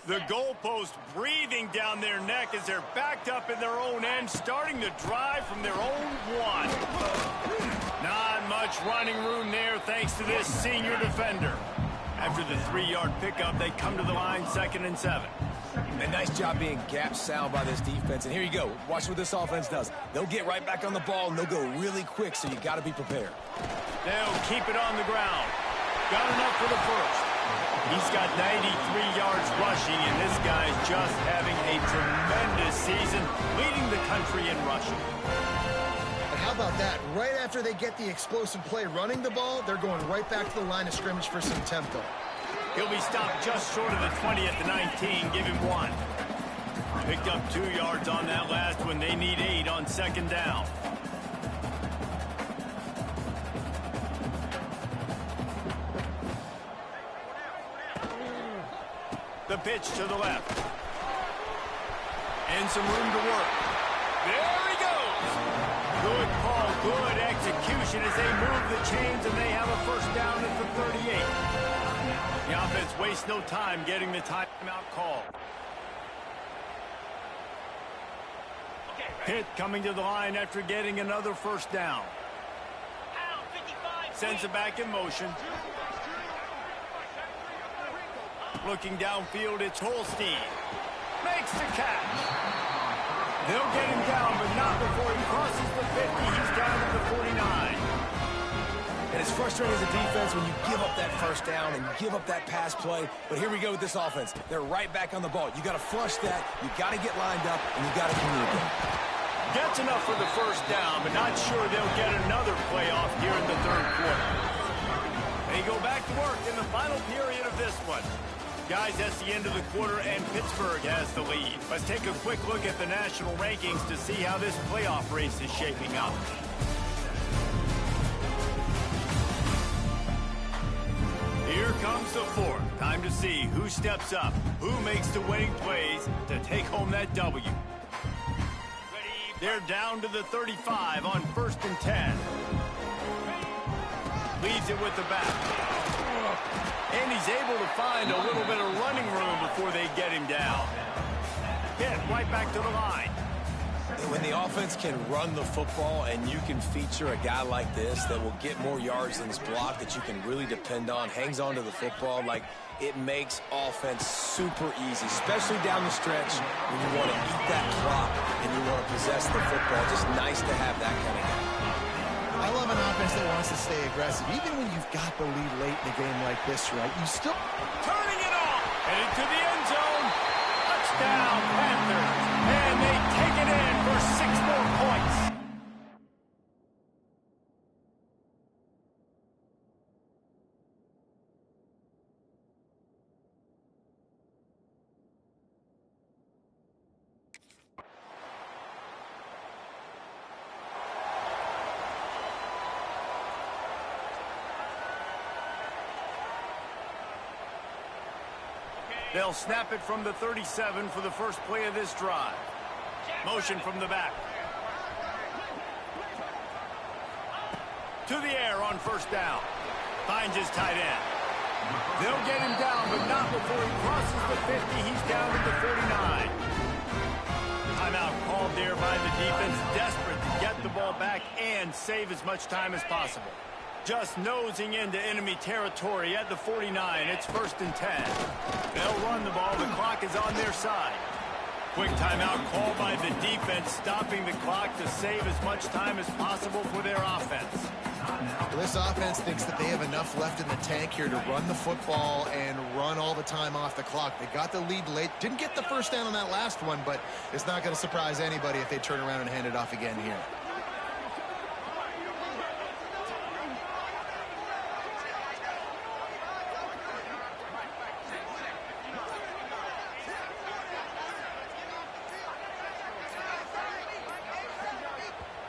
The goalpost breathing down their neck as they're backed up in their own end, starting to drive from their own one. Not much running room there thanks to this senior defender. After the 3-yard pickup, they come to the line 2nd and 7. A nice job being gap sound by this defense. And here you go. Watch what this offense does. They'll get right back on the ball, and they'll go really quick, so you got to be prepared. They'll keep it on the ground. Got enough for the first. He's got 93 yards rushing, and this guy's just having a tremendous season, leading the country in rushing. And how about that? Right after they get the explosive play running the ball, they're going right back to the line of scrimmage for some tempo. He'll be stopped just short of the 20 at the 19. Give him 1. Picked up 2 yards on that last one. They need 8 on 2nd down. The pitch to the left. And some room to work. There he goes. Good call, good execution as they move the chains, and they have a first down at the 38. The offense wastes no time getting the timeout call. Pitt coming to the line after getting another first down. Sends it back in motion. Looking downfield, it's Holstein. Makes the catch. They'll get him down, but not before he crosses the 50. He's down to the 49. And it's frustrating as a defense when you give up that first down and you give up that pass play. But here we go with this offense. They're right back on the ball. You got to flush that. You got to get lined up, and you got to communicate. Gets enough for the first down, but not sure they'll get another playoff here in the 3rd quarter. They go back to work in the final period of this one. Guys, that's the end of the quarter, and Pittsburgh has the lead. Let's take a quick look at the national rankings to see how this playoff race is shaping up. Here comes the 4th. Time to see who steps up, who makes the winning plays to take home that W. They're down to the 35 on 1st and 10. Leaves it with the back. And he's able to find a little bit of running room before they get him down. Hit right back to the line. When the offense can run the football and you can feature a guy like this that will get more yards than his block, that you can really depend on, hangs on to the football, like it makes offense super easy, especially down the stretch when you want to eat that clock and you want to possess the football. Just nice to have that kind of guy. I love an offense that wants to stay aggressive. Even when you've got the lead late in a game like this, right, you still... Turning it off. Headed to the end zone. Touchdown, Panthers. And they take it in for 6 more points. They'll snap it from the 37 for the first play of this drive. Motion from the back. To the air on 1st down. Finds his tight end. They'll get him down, but not before he crosses the 50. He's down to the 49. Timeout called there by the defense, desperate to get the ball back and save as much time as possible. Just nosing into enemy territory at the 49. It's 1st and 10. They'll run the ball. The clock is on their side. Quick timeout call by the defense, stopping the clock to save as much time as possible for their offense. Well, this offense thinks that they have enough left in the tank here to run the football and run all the time off the clock. They got the lead late. Didn't get the first down on that last one, but it's not going to surprise anybody if they turn around and hand it off again here.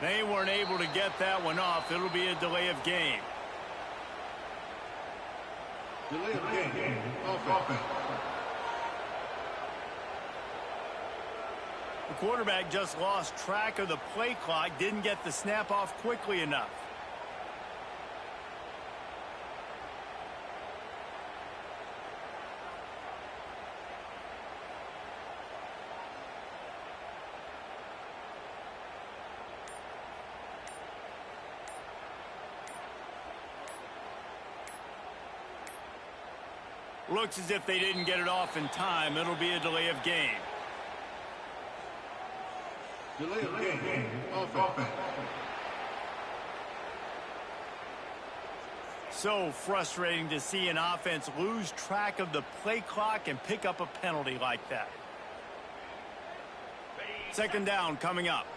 They weren't able to get that one off. It'll be a delay of game. Delay of game. Offense. The quarterback just lost track of the play clock, didn't get the snap off quickly enough. Looks as if they didn't get it off in time. It'll be a delay of game. Delay of game. Offense. So frustrating to see an offense lose track of the play clock and pick up a penalty like that. Second down coming up.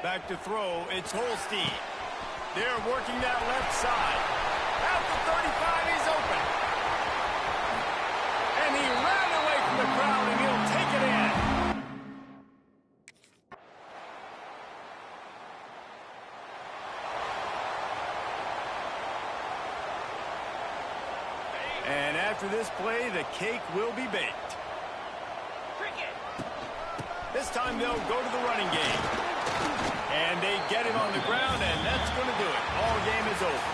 Back to throw, it's Holstein. They're working that left side. At the 35, he's open. And he ran away from the crowd, and he'll take it in. And after this play, the cake will be baked. This time they'll go to the running game. And they get him on the ground, and that's going to do it. All game is over.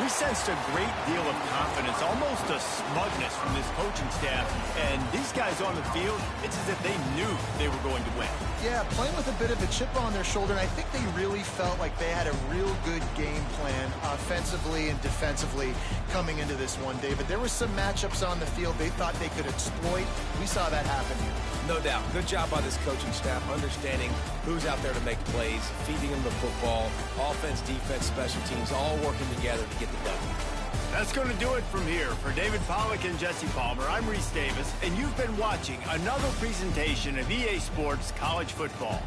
We sensed a great deal of confidence, almost a smugness from this coaching staff. And these guys on the field, it's as if they knew they were going to win. Yeah, playing with a bit of a chip on their shoulder, and I think they really felt like they had a real good game plan offensively and defensively coming into this one, David. There were some matchups on the field they thought they could exploit. We saw that happen here. No doubt. Good job by this coaching staff understanding who's out there to make plays, feeding them the football, offense, defense, special teams, all working together to get the W. That's going to do it from here. For David Pollack and Jesse Palmer, I'm Reese Davis, and you've been watching another presentation of EA Sports College Football.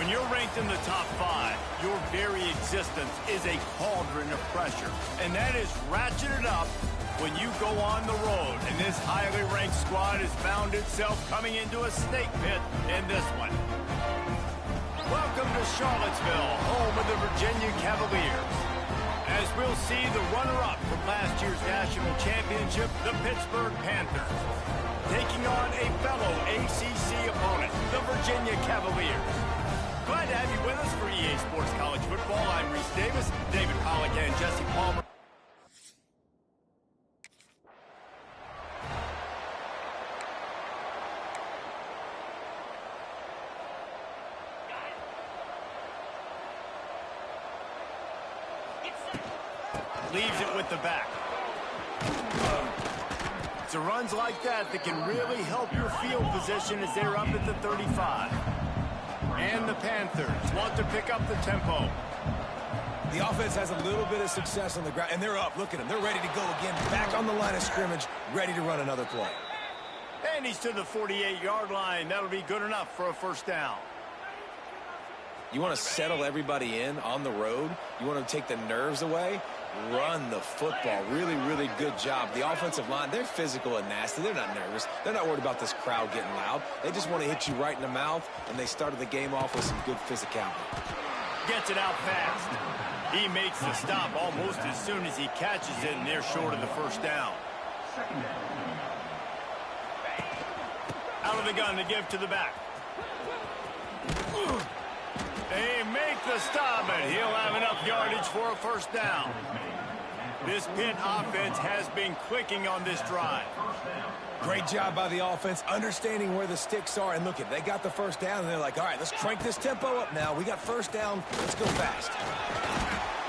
When you're ranked in the top 5, your very existence is a cauldron of pressure. And that is ratcheted up when you go on the road. And this highly ranked squad has found itself coming into a snake pit in this one. Welcome to Charlottesville, home of the Virginia Cavaliers. As we'll see the runner-up from last year's national championship, the Pittsburgh Panthers, taking on a fellow ACC opponent, the Virginia Cavaliers. Glad to have you with us for EA Sports College Football. I'm Reese Davis, David Pollack, and Jesse Palmer. Leaves it with the back. It's runs like that can really help your field position as they're up at the 35. And the Panthers want to pick up the tempo. The offense has a little bit of success on the ground, and they're up. Look at them. They're ready to go again. Back on the line of scrimmage, ready to run another play. And he's to the 48-yard line. That'll be good enough for a first down. You want to settle everybody in on the road? You want to take the nerves away? Run the football. Really, really good job. The offensive line, they're physical and nasty. They're not nervous. They're not worried about this crowd getting loud. They just want to hit you right in the mouth, and they started the game off with some good physicality. Gets it out fast. He makes the stop almost as soon as he catches it, and they're short of the first down. Out of the gun to give to the back. They make the stop, and he'll have enough yardage for a first down. This Pitt offense has been clicking on this drive. Great job by the offense, understanding where the sticks are. And look, they got the first down, and they're like, all right, let's crank this tempo up now. We got first down. Let's go fast.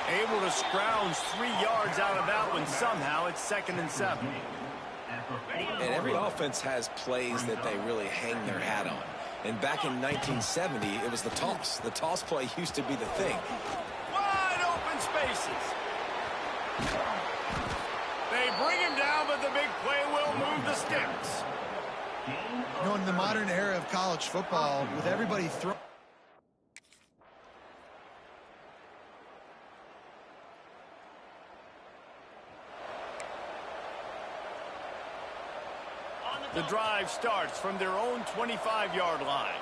Able to scrounge 3 yards out of that one somehow. It's 2nd and 7. And every offense has plays that they really hang their hat on. And back in 1970, it was the toss. The toss play used to be the thing. Wide open spaces. They bring him down, but the big play will move the sticks. You know, in the modern era of college football, with everybody throwing... The drive starts from their own 25-yard line.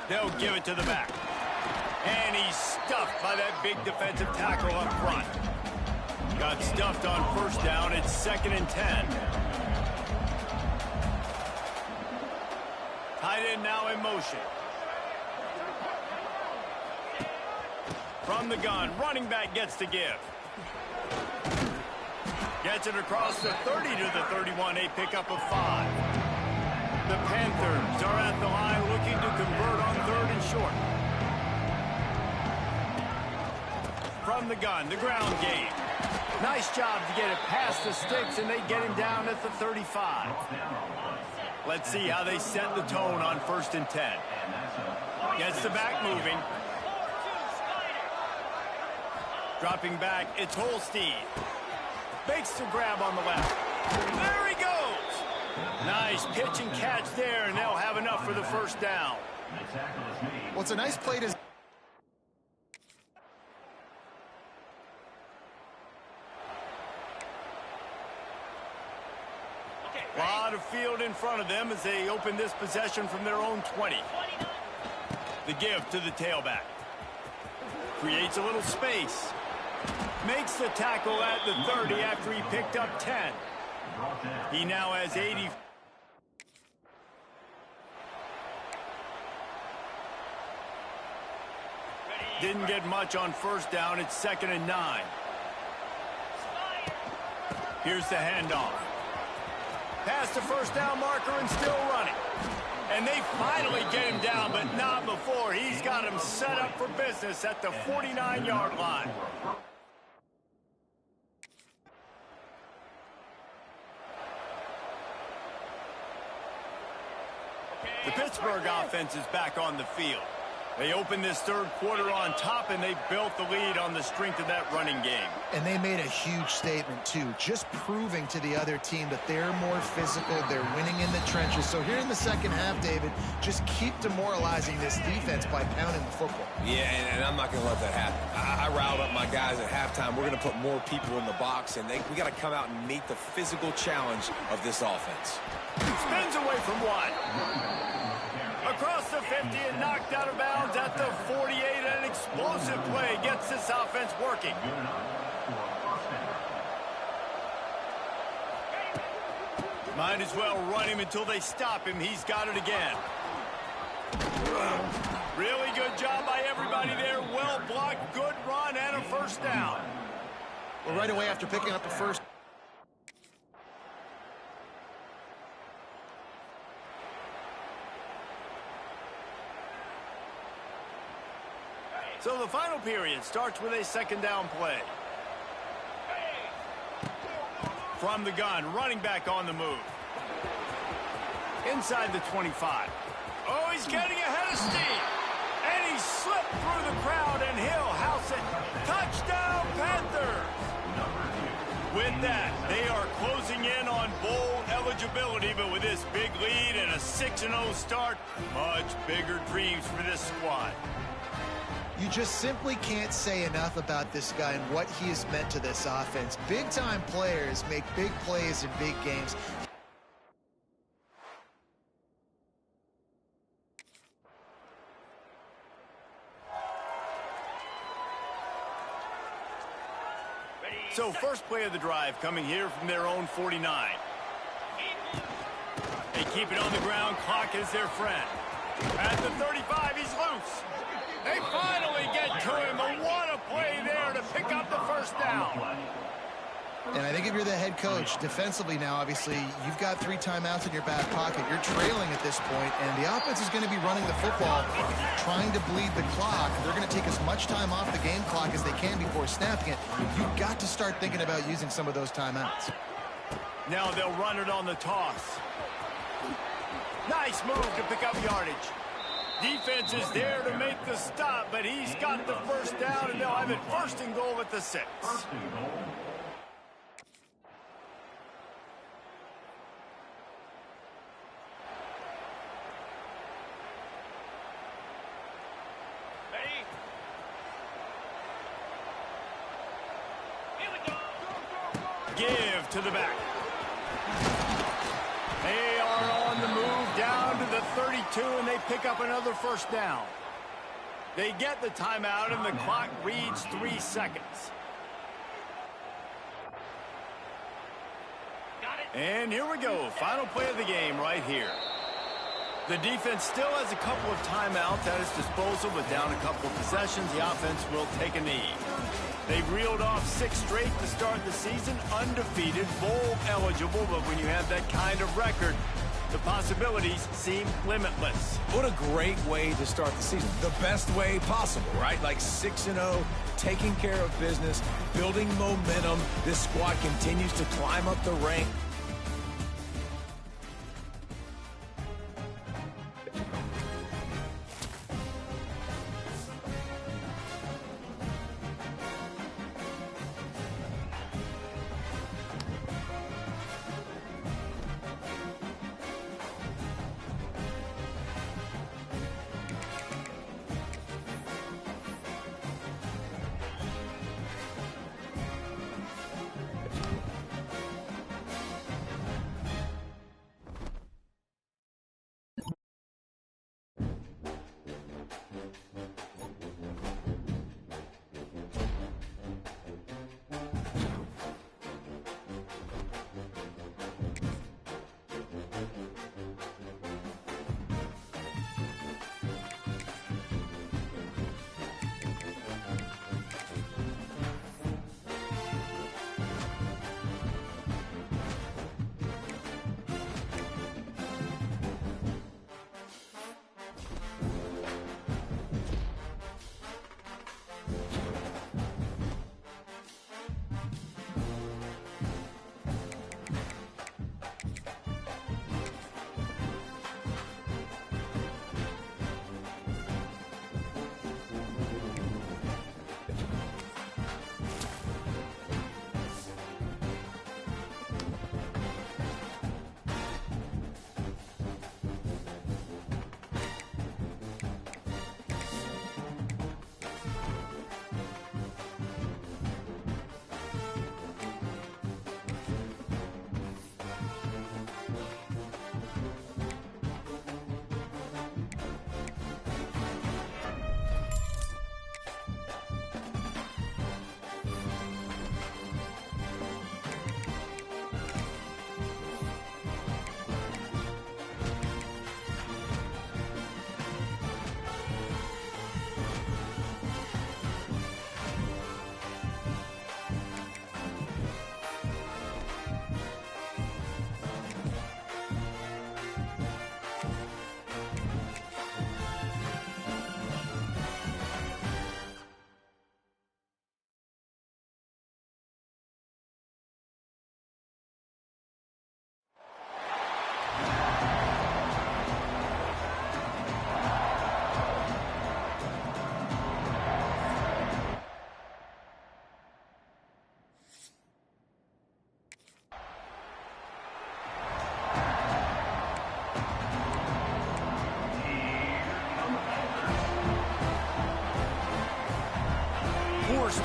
They'll give it to the back. And he's stuffed by that big defensive tackle up front. Got stuffed on first down. It's 2nd and 10. Tight end now in motion. From the gun, running back gets to give. Gets it across the 30 to the 31, a pickup of 5. The Panthers are at the line looking to convert on 3rd and short. From the gun, the ground game. Nice job to get it past the sticks, and they get him down at the 35. Let's see how they set the tone on 1st and 10. Gets the back moving. Dropping back, it's Holstein. Makes the grab on the left. There he goes. Nice pitch and catch there, and they'll have enough for the first down. Well, it's a nice play to... A lot of field in front of them as they open this possession from their own 20. The give to the tailback. Creates a little space. Makes the tackle at the 30 after he picked up 10. He now has 80. Didn't get much on first down. It's 2nd and 9. Here's the handoff. Past the first down marker and still running. And they finally get him down, but not before. He's got him set up for business at the 49-yard line. The Pittsburgh offense is back on the field. They opened this third quarter on top, and they built the lead on the strength of that running game. And they made a huge statement, too, just proving to the other team that they're more physical, they're winning in the trenches. So here in the second half, David, just keep demoralizing this defense by pounding the football. Yeah, and I'm not going to let that happen. I riled up my guys at halftime. We're going to put more people in the box, and we got to come out and meet the physical challenge of this offense. Spins away from one. Across the 50 and knocked out of bounds at the 48. An explosive play gets this offense working. Might as well run him until they stop him. He's got it again. Really good job by everybody there. Well blocked, good run, and a first down. Well, right away after picking up a first. So the final period starts with a second down play. From the gun, running back on the move. Inside the 25. Oh, he's getting ahead of steam. And he slipped through the crowd, and he'll house it. Touchdown, Panthers! With that, they are closing in on bowl eligibility, but with this big lead and a 6-0 start, much bigger dreams for this squad. You just simply can't say enough about this guy and what he has meant to this offense. Big-time players make big plays in big games. So first play of the drive coming here from their own 49. They keep it on the ground. Clock is their friend. At the 35, he's loose. They finally get to him. What a play there to pick up the first down. And I think if you're the head coach, defensively now, obviously, you've got 3 timeouts in your back pocket. You're trailing at this point, and the offense is going to be running the football, trying to bleed the clock. They're going to take as much time off the game clock as they can before snapping it. You've got to start thinking about using some of those timeouts. Now they'll run it on the toss. Nice move to pick up yardage. Defense is there to make the stop, but he's got the first down, and they'll have it first and goal at the 6. Give to the back. They are on the move down to the 32, and they pick up another first down. They get the timeout, and the clock reads 3 seconds. And here we go. Final play of the game right here. The defense still has a couple of timeouts at its disposal, but down a couple of possessions, the offense will take a knee. They've reeled off 6 straight to start the season, undefeated, bowl eligible, but when you have that kind of record, the possibilities seem limitless. What a great way to start the season. The best way possible, right? Like 6-0, taking care of business, building momentum. This squad continues to climb up the rank.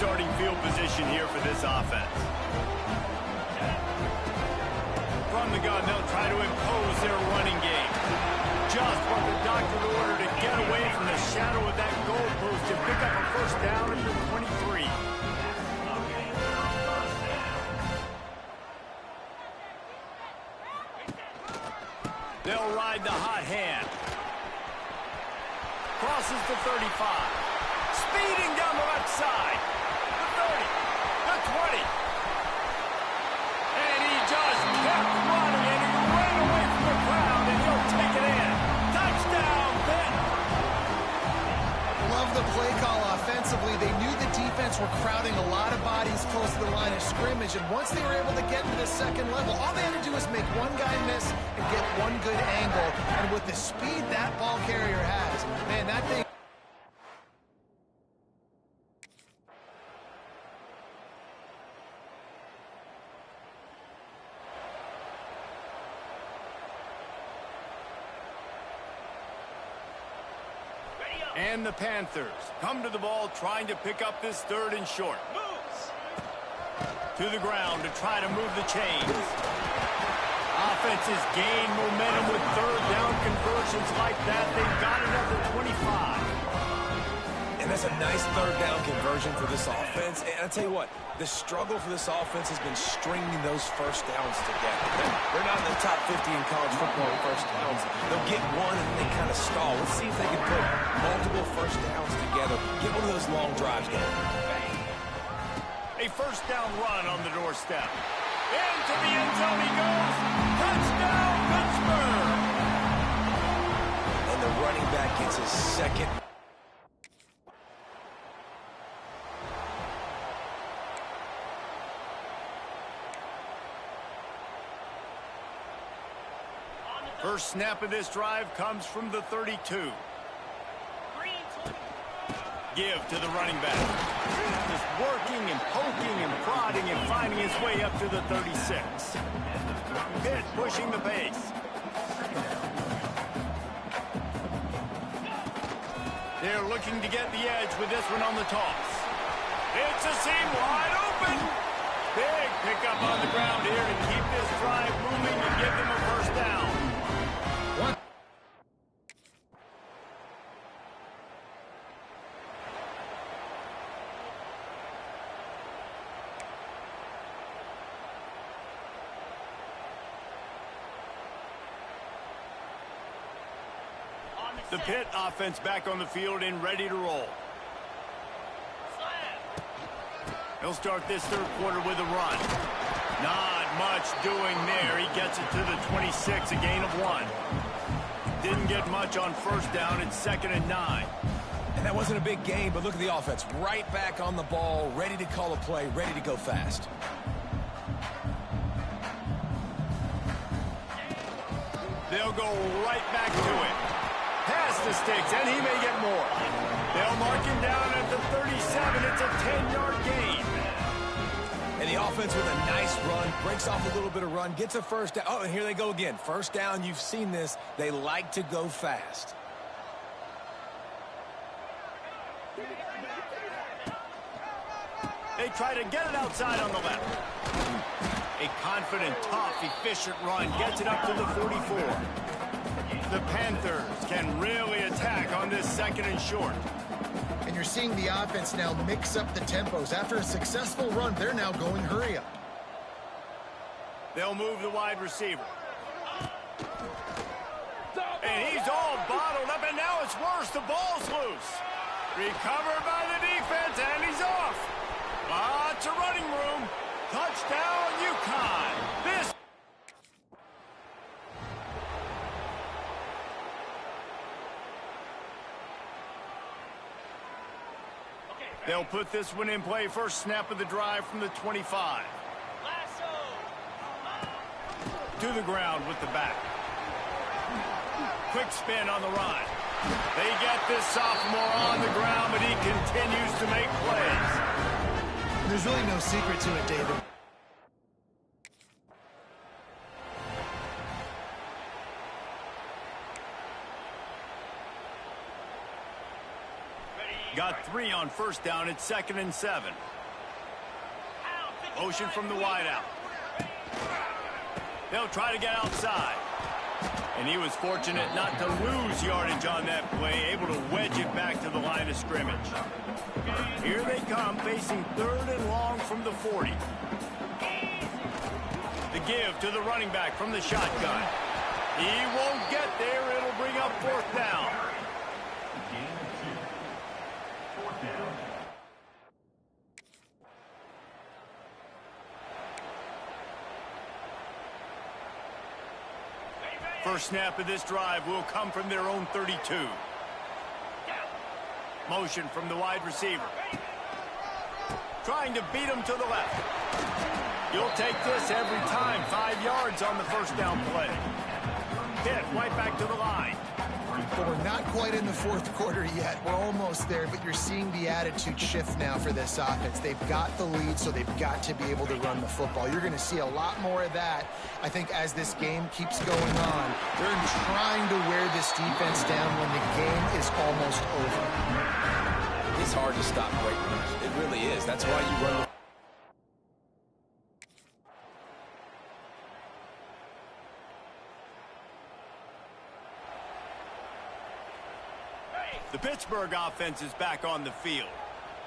starting field position here for this offense. From the gun, they'll try to impose their running game. Just what the doctor ordered to get away from the shadow of that goalpost to pick up a first down at the 23. They'll ride the hot hand. Crosses the 35. Speeding down the left side. The 30. The 20. And he just kept running, and he ran away from the crowd, and he'll take it in. Touchdown, Pitt. Love the play call offensively. They knew the defense were crowding a lot of bodies close to the line of scrimmage, and once they were able to get into the second level, all they had to do was make one guy miss and get one good angle. And with the speed that ball carrier has, man, that thing... And the Panthers come to the ball trying to pick up this third and short. To the ground to try to move the chains. Offenses gain momentum with third down conversions like that. They've got it up to 25. And that's a nice third down conversion for this offense. And I'll tell you what, the struggle for this offense has been stringing those first downs together. They're not in the top 50 in college football in first downs. They'll get one and then they kind of stall. Let's see if they can put multiple first downs together. Get one of those long drives going. A first down run on the doorstep. Into the end zone he goes. Touchdown, Pittsburgh! And the running back gets his second. First snap of this drive comes from the 32. Give to the running back. Just working and poking and prodding and finding his way up to the 36. Pitt pushing the pace. They're looking to get the edge with this one on the toss. It's a seam wide open. Big pickup on the ground here to keep this drive moving and give them a first down. The Pitt offense back on the field and ready to roll. He'll start this third quarter with a run. Not much doing there. He gets it to the 26, a gain of 1. Didn't get much on first down. It's 2nd and 9. And that wasn't a big gain, but look at the offense. Right back on the ball, ready to call a play, ready to go fast. They'll go right back to it. Past the sticks, and he may get more. They'll mark him down at the 37. It's a 10-yard gain. And the offense with a nice run, breaks off a little bit of run, gets a first down. Oh, and here they go again. First down, you've seen this. They like to go fast. They try to get it outside on the left. A confident, tough, efficient run gets it up to the 44. The Panthers can really attack on this 2nd and short. And you're seeing the offense now mix up the tempos. After a successful run, they're now going hurry up. They'll move the wide receiver. And he's all bottled up, and now it's worse. The ball's loose. Recovered by the defense, and he's off. Lots of running room. Touchdown, UConn. This They'll put this one in play. First snap of the drive from the 25. To the ground with the back. Quick spin on the run. They get this sophomore on the ground, but he continues to make plays. There's really no secret to it, David. Got 3 on first down at 2nd and 7. Motion from the wideout. They'll try to get outside. And he was fortunate not to lose yardage on that play, able to wedge it back to the line of scrimmage. Here they come, facing 3rd and long from the 40. The give to the running back from the shotgun. He won't get there. It'll bring up 4th down. First snap of this drive will come from their own 32. Motion from the wide receiver. Trying to beat him to the left. You'll take this every time. 5 yards on the first down play. Hit right back to the line. But we're not quite in the 4th quarter yet. We're almost there, but you're seeing the attitude shift now for this offense. They've got the lead, so they've got to be able to run the football. You're going to see a lot more of that, I think, as this game keeps going on. They're trying to wear this defense down when the game is almost over. It's hard to stop great runners. It really is. That's why you run the The Pittsburgh offense is back on the field.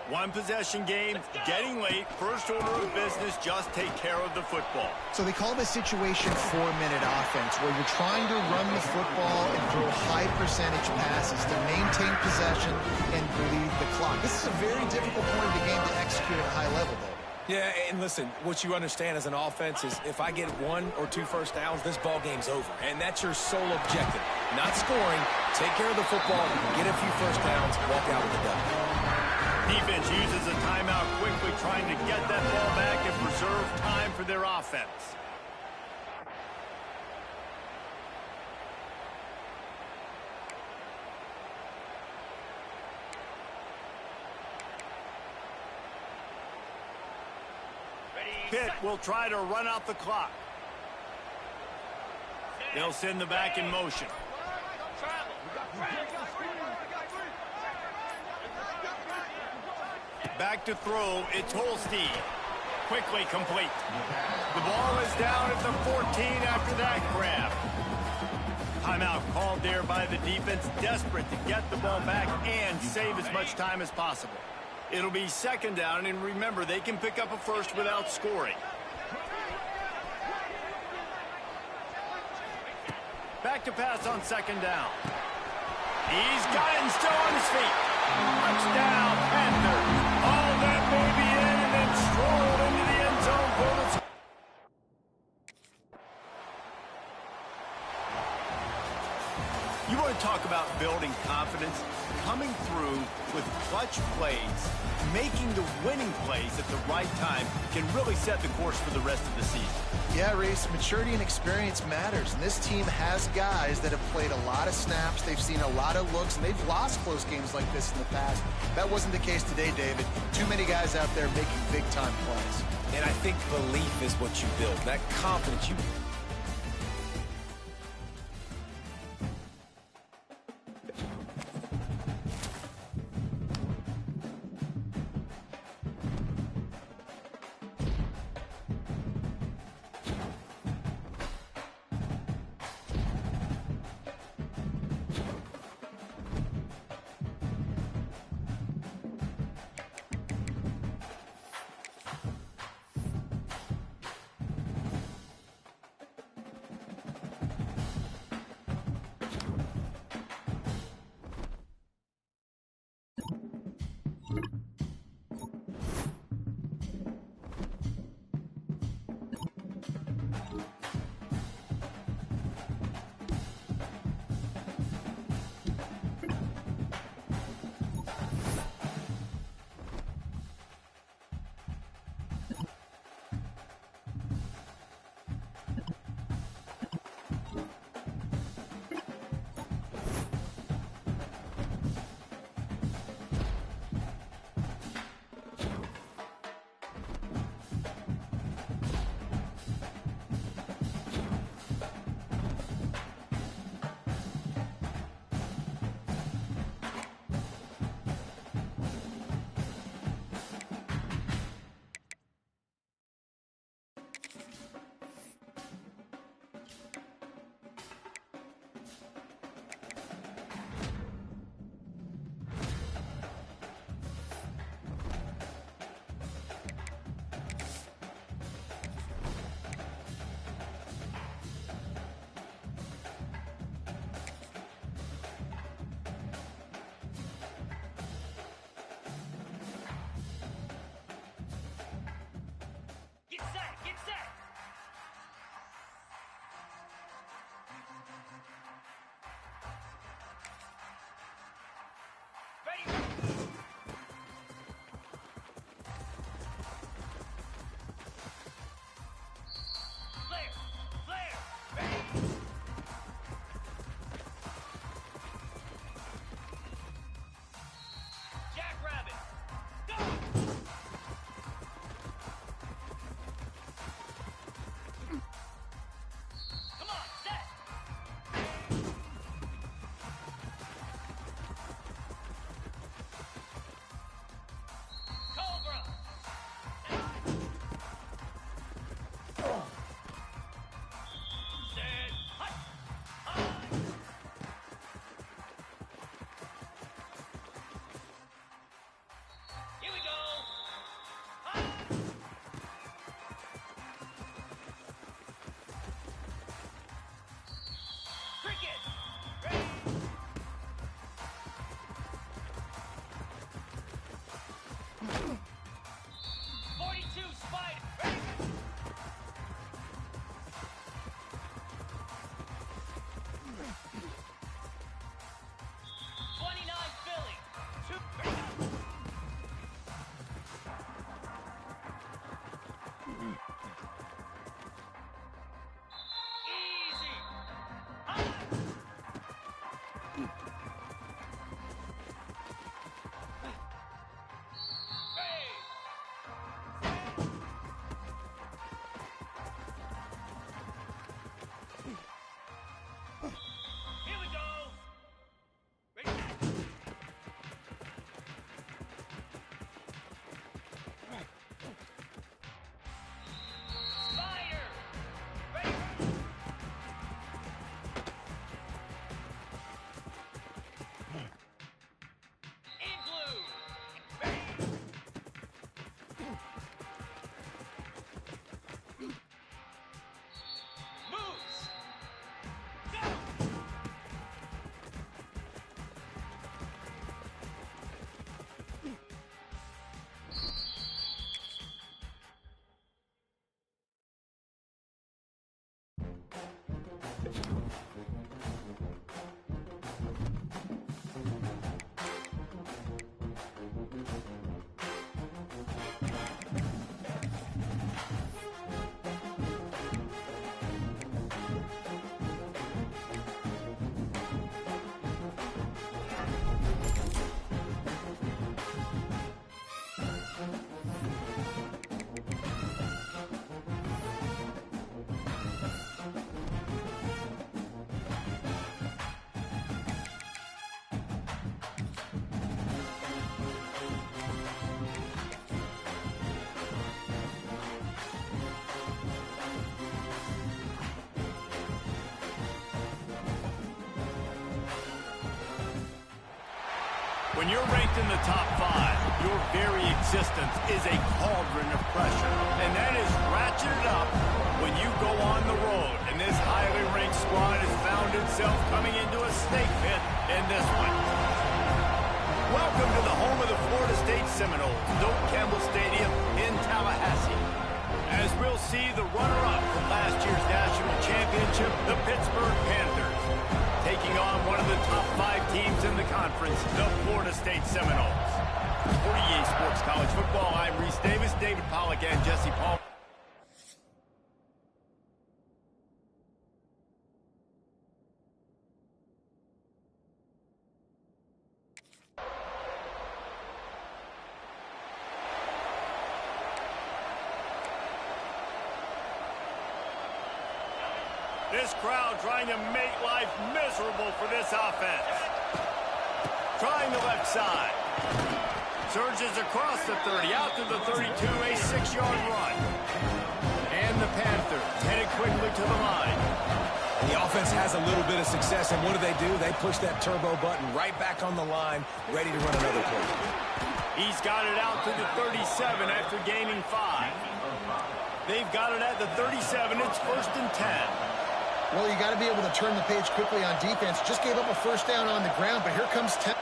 1 possession game, getting late. First order of business, just take care of the football. So they call this situation 4-minute offense, where you're trying to run the football and throw high percentage passes to maintain possession and bleed the clock. This is a very difficult point of the game to execute at a high level, though. Yeah, and listen, what you understand as an offense is if I get 1 or 2 first downs, this ball game's over. And that's your sole objective. Not scoring, take care of the football, get a few first downs, walk out with the W. Defense uses a timeout quickly, trying to get that ball back and preserve time for their offense. Pitt will try to run out the clock. They'll send the back in motion. Back to throw, it's Holstein. Quickly complete. The ball is down at the 14 after that grab. Timeout called there by the defense, desperate to get the ball back and save as much time as possible. It'll be 2nd down, and remember, they can pick up a first without scoring. Back to pass on 2nd down. He's got it and still on his feet. Touchdown, Panthers. All that may be in and then strolled into the end zone for the... You want to talk about building confidence? Coming through with clutch plays, making the winning plays at the right time can really set the course for the rest of the season. Yeah, Reese, maturity and experience matters. And this team has guys that have played a lot of snaps. They've seen a lot of looks, and they've lost close games like this in the past. That wasn't the case today, David. Too many guys out there making big-time plays. And I think belief is what you build. That confidence you Cobra. Set. Hut. Hut. Here we go. Hut. Cricket. Ready. 42 Spider. Ready. Philly. 2. Easy. High. Here we go. Ready. Spider. Ready. Igloo. Ready. Moose. Go. When you're ranked in the top 5, your very existence is a cauldron of pressure. And that is ratcheted up when you go on the road. And this highly ranked squad has found itself coming into a snake pit in this one. Welcome to the home of the Florida State Seminoles, Doak Campbell Stadium in Tallahassee. As we'll see the runner-up from last year's national championship, the Pittsburgh Panthers, taking on one of the top 5 teams in the conference, the Florida State Seminoles. For EA Sports College Football, I'm Reese Davis, David Pollack, and Jesse Paul. This crowd trying to make life miserable for this offense. Trying the left side. Surges across the 30, out to the 32, a 6-yard run. And the Panthers headed quickly to the line. The offense has a little bit of success, and what do? They push that turbo button right back on the line, ready to run another play. He's got it out to the 37 after gaining 5. They've got it at the 37. It's 1st and 10. Well, you got to be able to turn the page quickly on defense. Just gave up a first down on the ground, but here comes 10.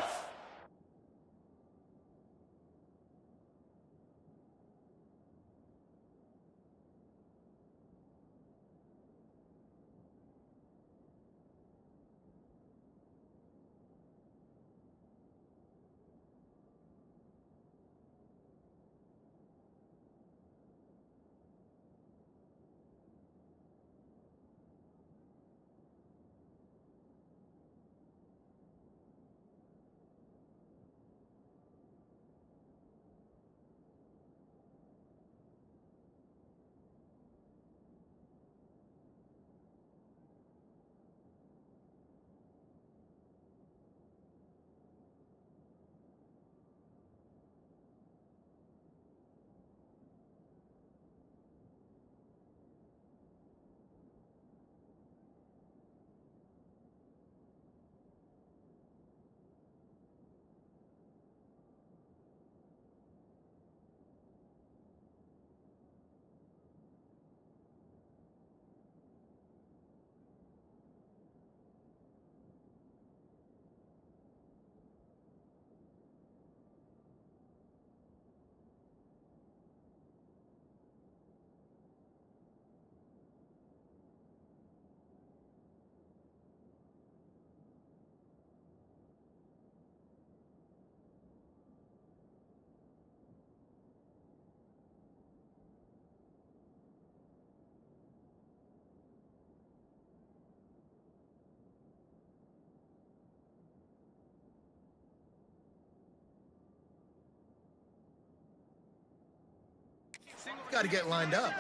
Got to get lined up.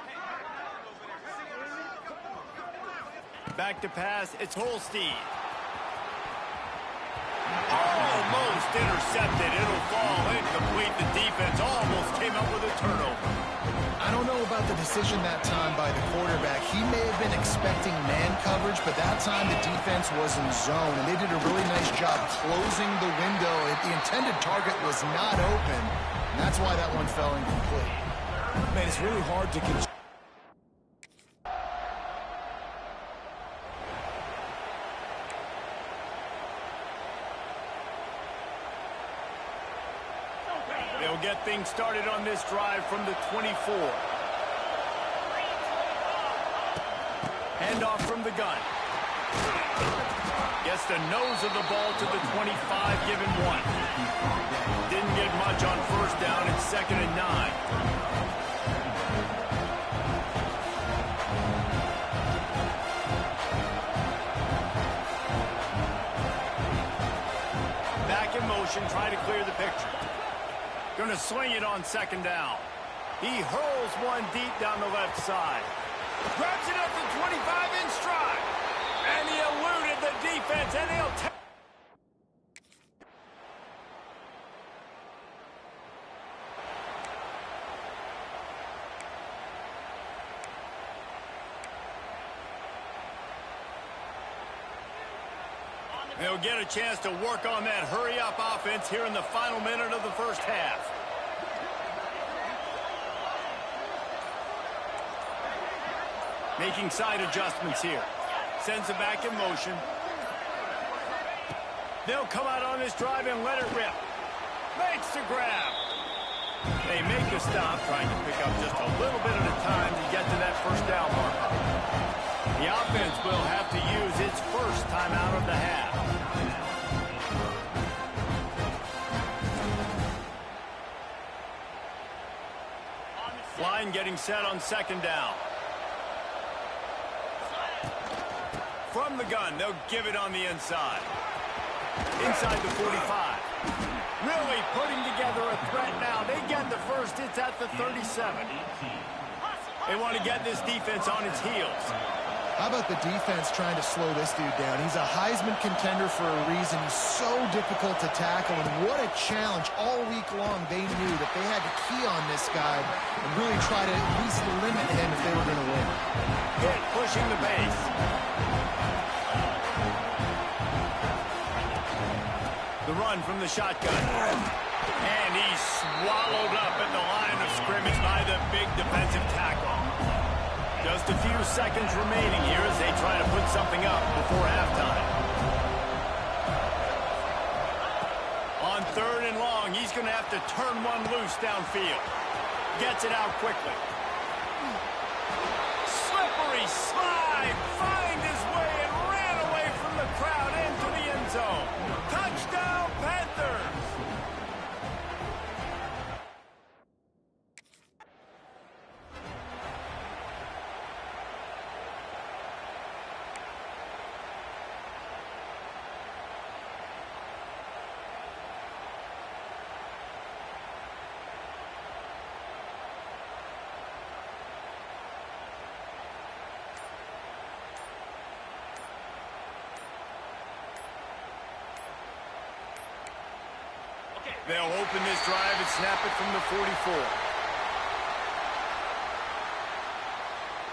Back to pass, it's Holstein. Almost intercepted. It'll fall incomplete. The defense almost came up with a turnover. I don't know about the decision that time by the quarterback. He may have been expecting man coverage, but that time the defense was in zone, and they did a really nice job closing the window. The intended target was not open. That's why that one fell incomplete. Man, it's really hard to control. They'll get things started on this drive from the 24. Handoff from the gun. Gets the nose of the ball to the 25, given one. Didn't get much on first down. It's 2nd and 9. Back in motion, try to clear the picture. Going to sling it on 2nd down. He hurls one deep down the left side. Grabs it at the 25 in stride. And he eluded the defense, and he'll take. They'll get a chance to work on that hurry-up offense here in the final minute of the first half. Making side adjustments here. Sends it back in motion. They'll come out on this drive and let it rip. Makes the grab. They make a stop, trying to pick up just a little bit at a time to get to that first down marker. The offense will have to use its first time out of the half. Line getting set on 2nd down. From the gun, they'll give it on the inside. Inside the 45. Really putting together a threat now. They get the first. It's at the 37. They want to get this defense on its heels. How about the defense trying to slow this dude down? He's a Heisman contender for a reason. He's so difficult to tackle, and what a challenge. All week long, they knew that they had to key on this guy and really try to at least limit him if they were going to win. Hit, pushing the base. The run from the shotgun. And he's swallowed up at the line of scrimmage by the big defensive tackle. Just a few seconds remaining here as they try to put something up before halftime. On 3rd and long, he's going to have to turn one loose downfield. Gets it out quickly. Slippery slide. Find his way and ran away from the crowd into the end zone. Touchdown, Panthers! They'll open this drive and snap it from the 44.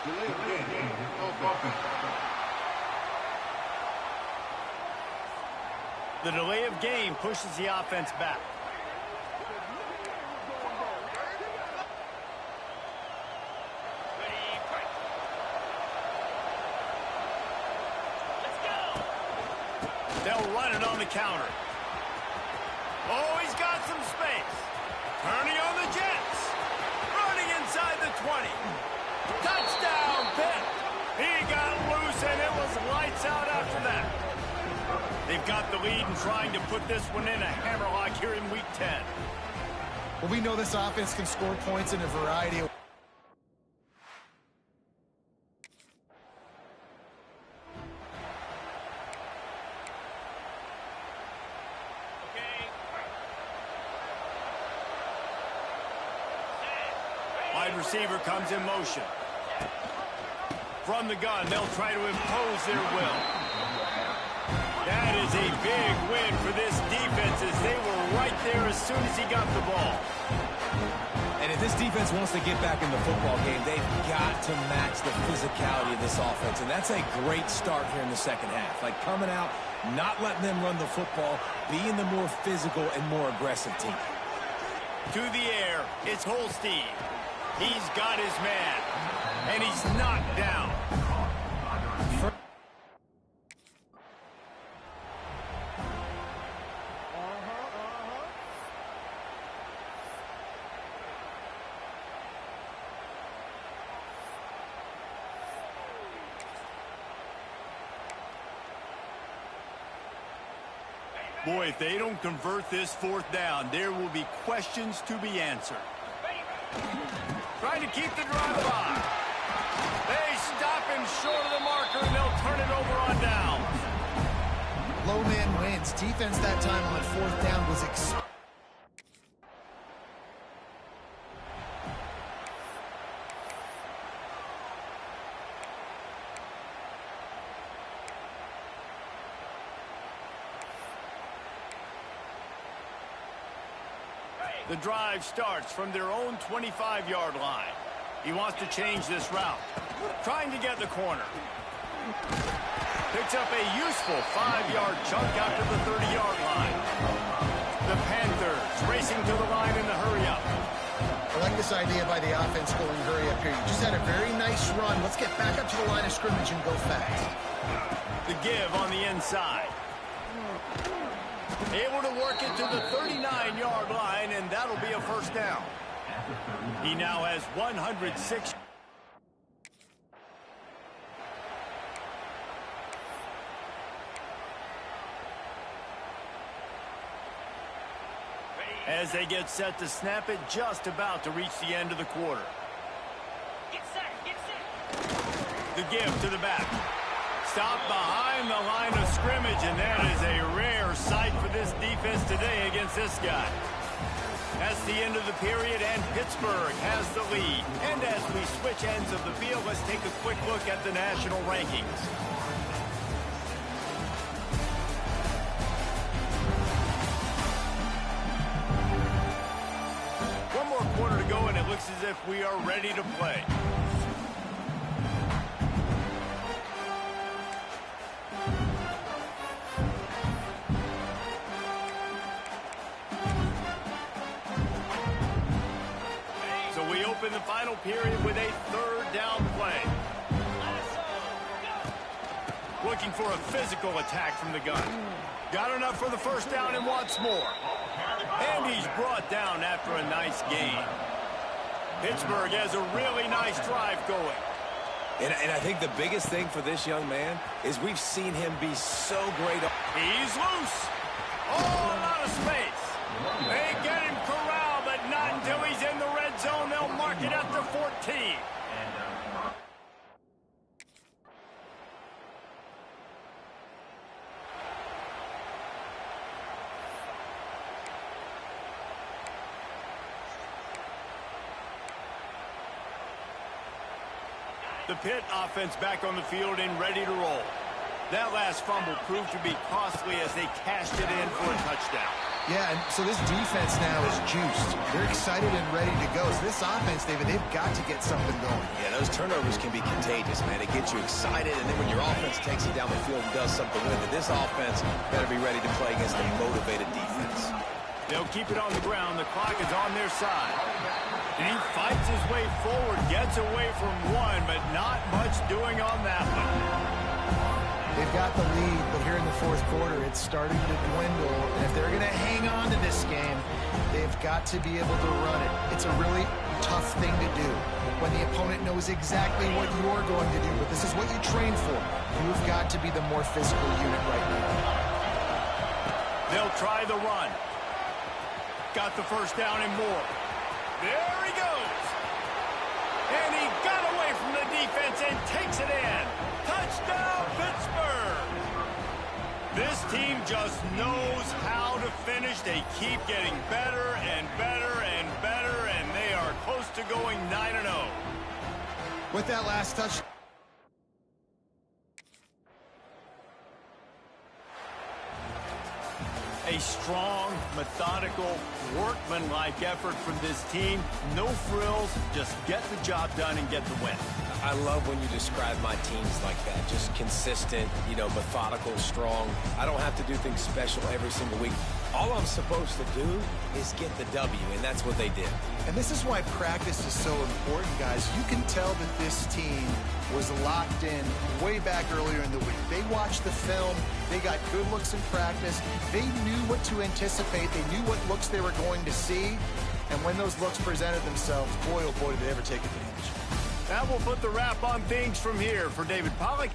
Delay of game of offense. The delay of game pushes the offense back. Ready, break. Let's go. They'll run it on the counter. Oh, he's got some space. Turning on the Jets. Running inside the 20. Touchdown, Pitt. He got loose, and it was lights out after that. They've got the lead and trying to put this one in a hammerlock here in Week 10. Well, we know this offense can score points in a variety of receiver comes in motion. From the gun, they'll try to impose their will. That is a big win for this defense as they were right there as soon as he got the ball. And if this defense wants to get back in the football game, they've got to match the physicality of this offense. And that's a great start here in the second half. Like coming out, not letting them run the football, being the more physical and more aggressive team. To the air, it's Holstein. He's got his man, and he's knocked down. Boy, if they don't convert this fourth down, there will be questions to be answered. Trying to keep the drive alive. They stop him short of the marker, and they'll turn it over on down. Low man wins. Defense that time on fourth down was The drive starts from their own 25-yard line. He wants to change this route. Trying to get the corner. Picks up a useful 5-yard chunk out to the 30-yard line. The Panthers racing to the line in the hurry-up. I like this idea by the offense going hurry up here. You just had a very nice run. Let's get back up to the line of scrimmage and go fast. The give on the inside. Able to work it to the 39-yard line, and that'll be a first down. He now has 106. As they get set to snap it, just about to reach the end of the quarter. Get set, get set. The give to the back. Stop behind the line of scrimmage, and that is a rare sight for this defense today against this guy. That's the end of the period, and Pittsburgh has the lead. And as we switch ends of the field, let's take a quick look at the national rankings. One more quarter to go, and it looks as if we are ready to play. In the final period with a third down play. Looking for a physical attack from the gun. Got enough for the first down and wants more. And he's brought down after a nice gain. Pittsburgh has a really nice drive going. And I think the biggest thing for this young man is we've seen him be so great. He's loose. Oh, a lot of space. They get him corralled, but not until he's in the red zone. They'll mark it at the 14. The Pitt offense back on the field and ready to roll. That last fumble proved to be costly as they cashed it in for a touchdown. Yeah, and so this defense now is juiced. They're excited and ready to go. So this offense, David, they've got to get something going. Yeah, those turnovers can be contagious, man. It gets you excited, and then when your offense takes it down the field and does something with it, this offense better be ready to play against a motivated defense. They'll keep it on the ground. The clock is on their side. And he fights his way forward, gets away from one, but not much doing on that one. They've got the lead, but here in the fourth quarter, it's starting to dwindle. And if they're going to hang on to this game, they've got to be able to run it. It's a really tough thing to do when the opponent knows exactly what you're going to do, but this is what you train for. You've got to be the more physical unit right now. They'll try the run. Got the first down and more. There he goes. And he got away from the defense and takes it in. Touchdown, Pittsburgh. This team just knows how to finish. They keep getting better and better and better, and they are close to going 9-0. With that last touch. A strong, methodical, workmanlike effort from this team. No frills, just get the job done and get the win. I love when you describe my teams like that. Just consistent, methodical, strong. I don't have to do things special every single week. All I'm supposed to do is get the W, and that's what they did. And this is why practice is so important, guys. You can tell that this team was locked in way back earlier in the week. They watched the film. They got good looks in practice. They knew what to anticipate. They knew what looks they were going to see. And when those looks presented themselves, boy, oh boy, did they ever take advantage. That will put the wrap on things from here. For David Pollack.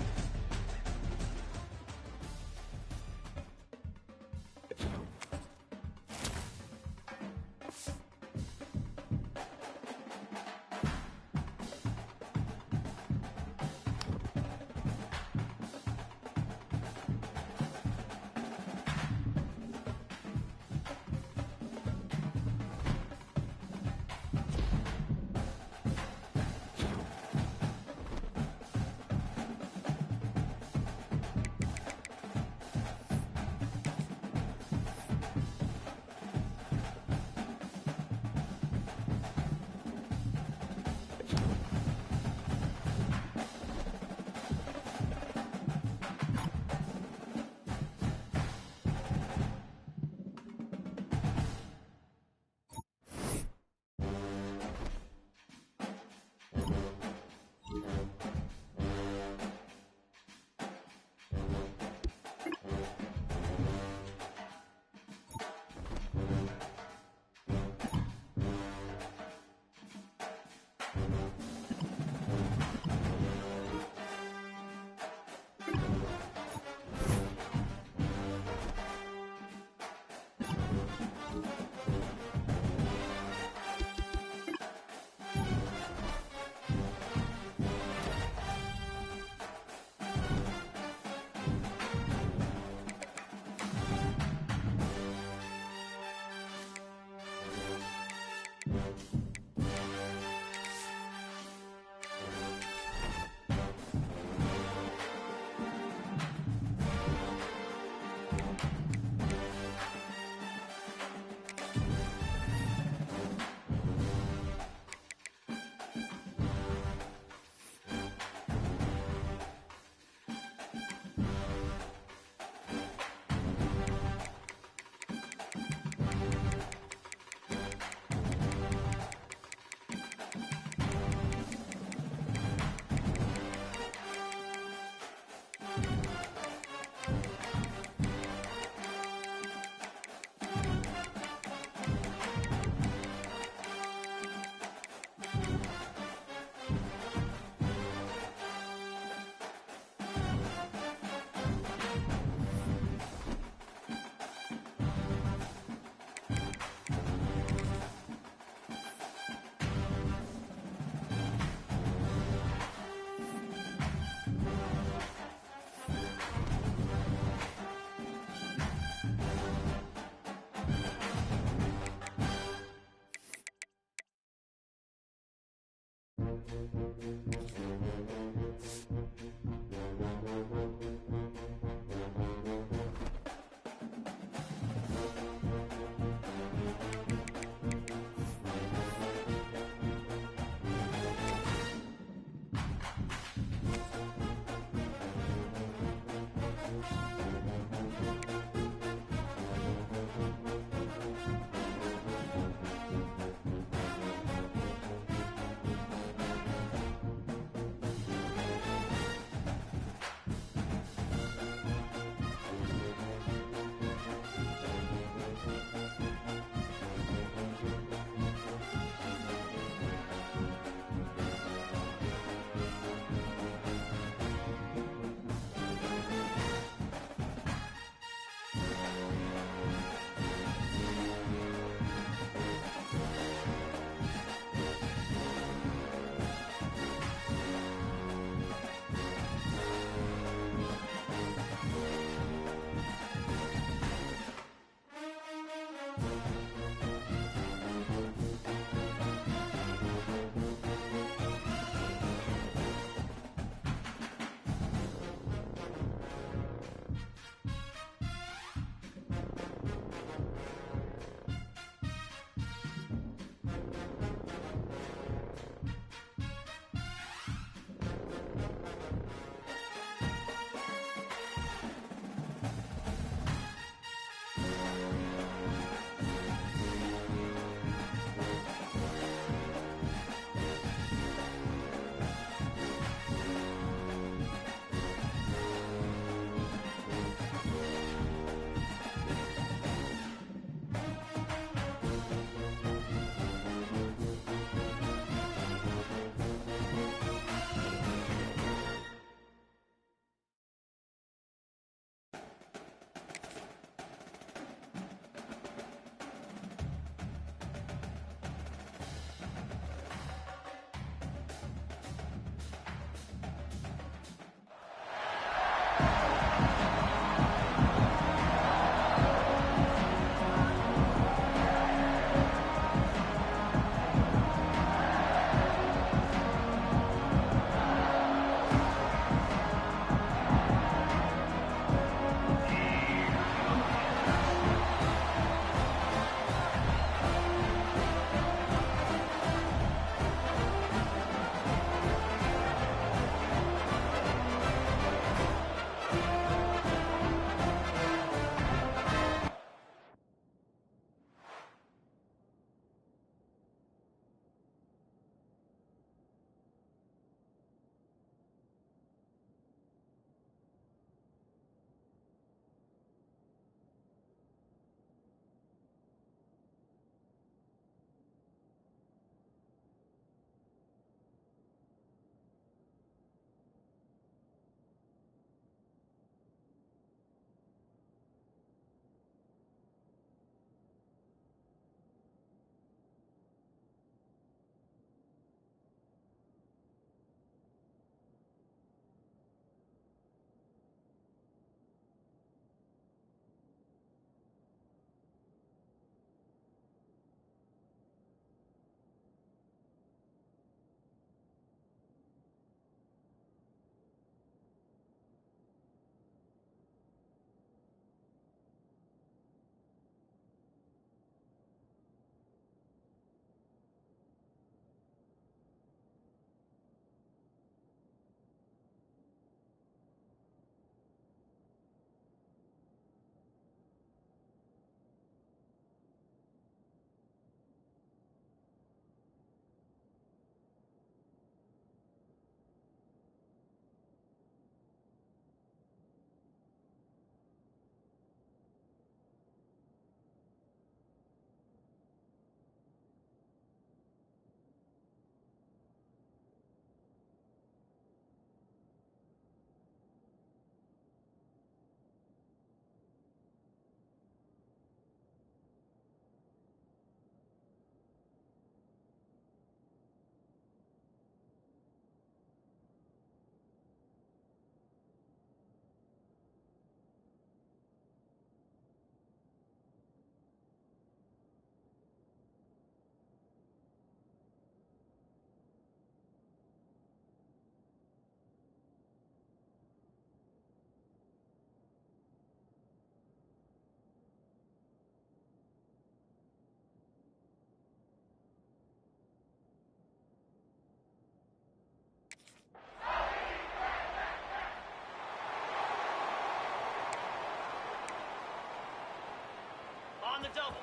the double.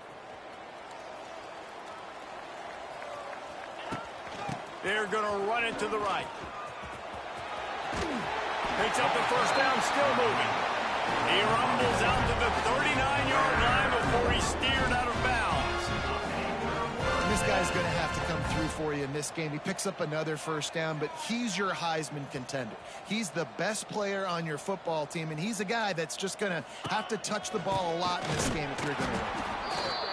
They're going to run it to the right. Picks up the first down, still moving. He rumbles out to the 39-yard line before he's steered out of bounds. And this guy's going to have to come through for you in this game. He picks up another first down, but he's your Heisman contender. He's the best player on your football team, and he's a guy that's just going to have to touch the ball a lot in this game if you're going to win.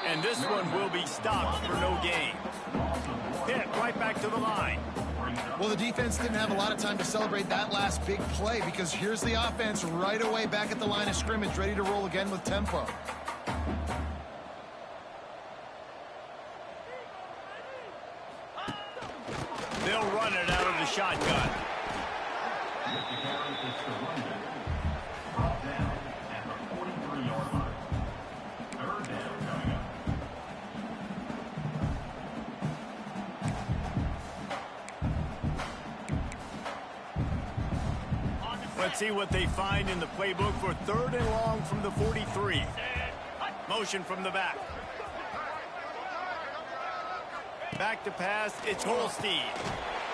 And this one will be stopped for no gain. Pitt right back to the line. Well, the defense didn't have a lot of time to celebrate that last big play because here's the offense right away back at the line of scrimmage, ready to roll again with tempo. They'll run it out of the shotgun. Let's see what they find in the playbook for 3rd and long from the 43. Motion from the back. Back to pass, it's Holstein.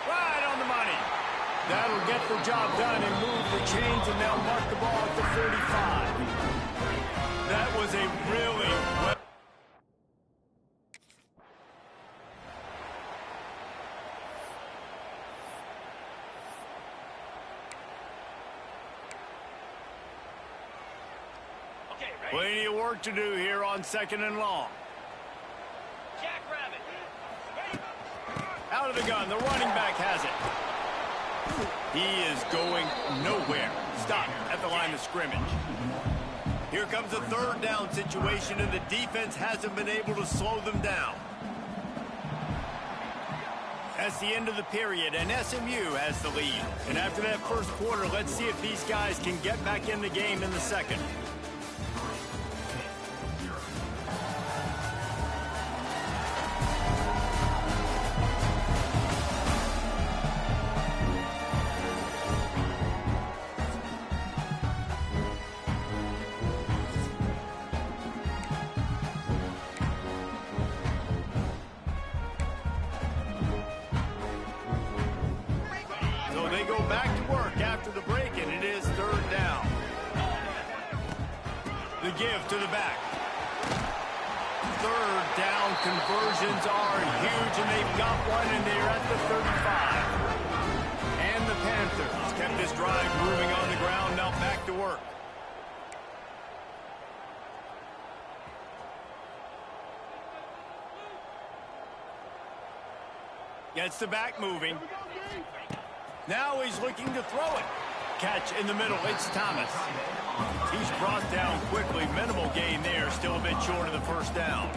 Right on the money. That'll get the job done and move the chains, and they'll mark the ball at the 45. That was a really well... Plenty of work to do here on 2nd and long. Jackrabbit. Out of the gun, the running back has it. He is going nowhere. Stop at the line of scrimmage. Here comes a 3rd down situation, and the defense hasn't been able to slow them down. That's the end of the period, and SMU has the lead. And after that first quarter, let's see if these guys can get back in the game in the second. Give to the back. 3rd down conversions are huge, and they've got one, and they're at the 35. And the Panthers kept this drive moving on the ground. Now back to work. Gets the back moving. Now he's looking to throw it. Catch in the middle. It's Thomas. He's brought down quickly. Minimal gain there. Still a bit short of the first down.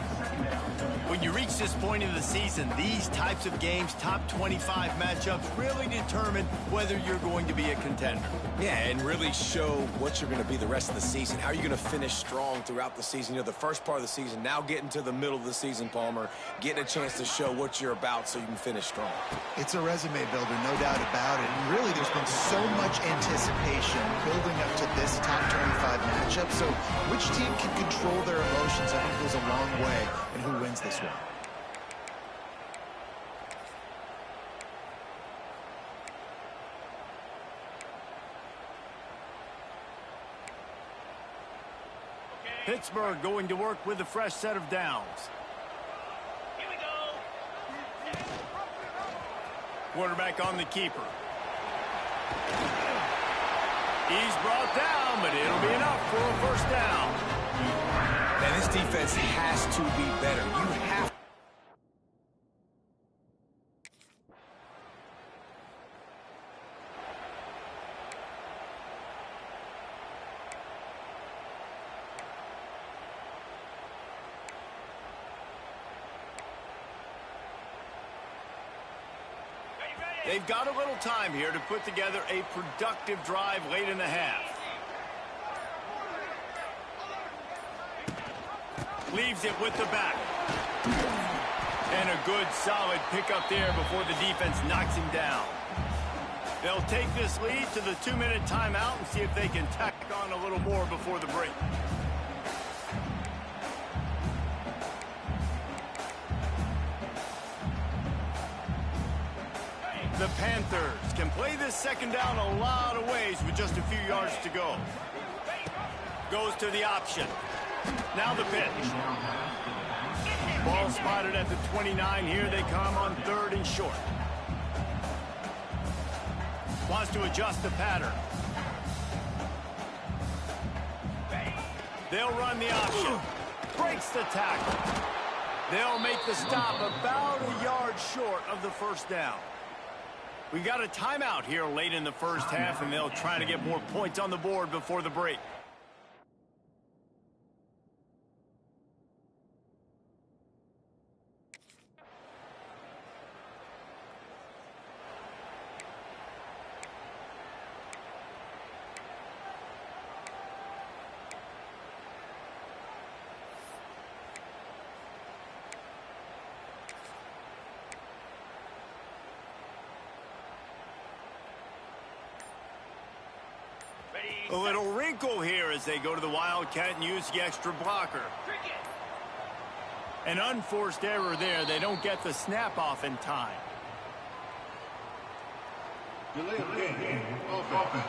When you reach this point in the season, these types of games, top 25 matchups, really determine whether you're going to be a contender. Yeah, and really show what you're going to be the rest of the season. How are you going to finish strong throughout the season? You know, the first part of the season, now getting to the middle of the season, Palmer, getting a chance to show what you're about so you can finish strong. It's a resume builder, no doubt about it. And really, there's been so much anticipation building up to this top 25 matchup. So which team can control their emotions, I think, goes a long way in who wins this one. Pittsburgh going to work with a fresh set of downs. Here we go. Quarterback on the keeper. He's brought down, but it'll be enough for a first down. Man, this defense has to be better. You have. They've got a little time here to put together a productive drive late in the half. Leaves it with the back. And a good, solid pickup there before the defense knocks him down. They'll take this lead to the 2-minute timeout and see if they can tack on a little more before the break. The Panthers can play this second down a lot of ways with just a few yards to go. Goes to the option. Now the pitch. Ball spotted at the 29. Here they come on 3rd and short. Wants to adjust the pattern. They'll run the option. Breaks the tackle. They'll make the stop about a yard short of the first down. We got a timeout here late in the first half, and they'll try to get more points on the board before the break. A little wrinkle here as they go to the Wildcat and use the extra blocker. An unforced error there. They don't get the snap off in time. Delay of game. Offense.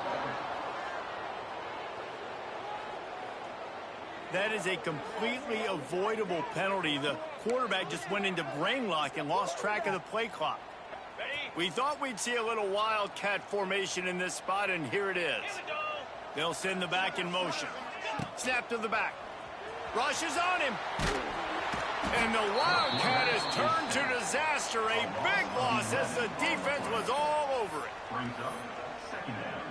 That is a completely avoidable penalty. The quarterback just went into brain lock and lost track of the play clock. We thought we'd see a little Wildcat formation in this spot, and here it is. They'll send the back in motion. Snap to the back. Rushes on him. And the Wildcat has turned to disaster. A big loss as the defense was all over it. Brings up second down.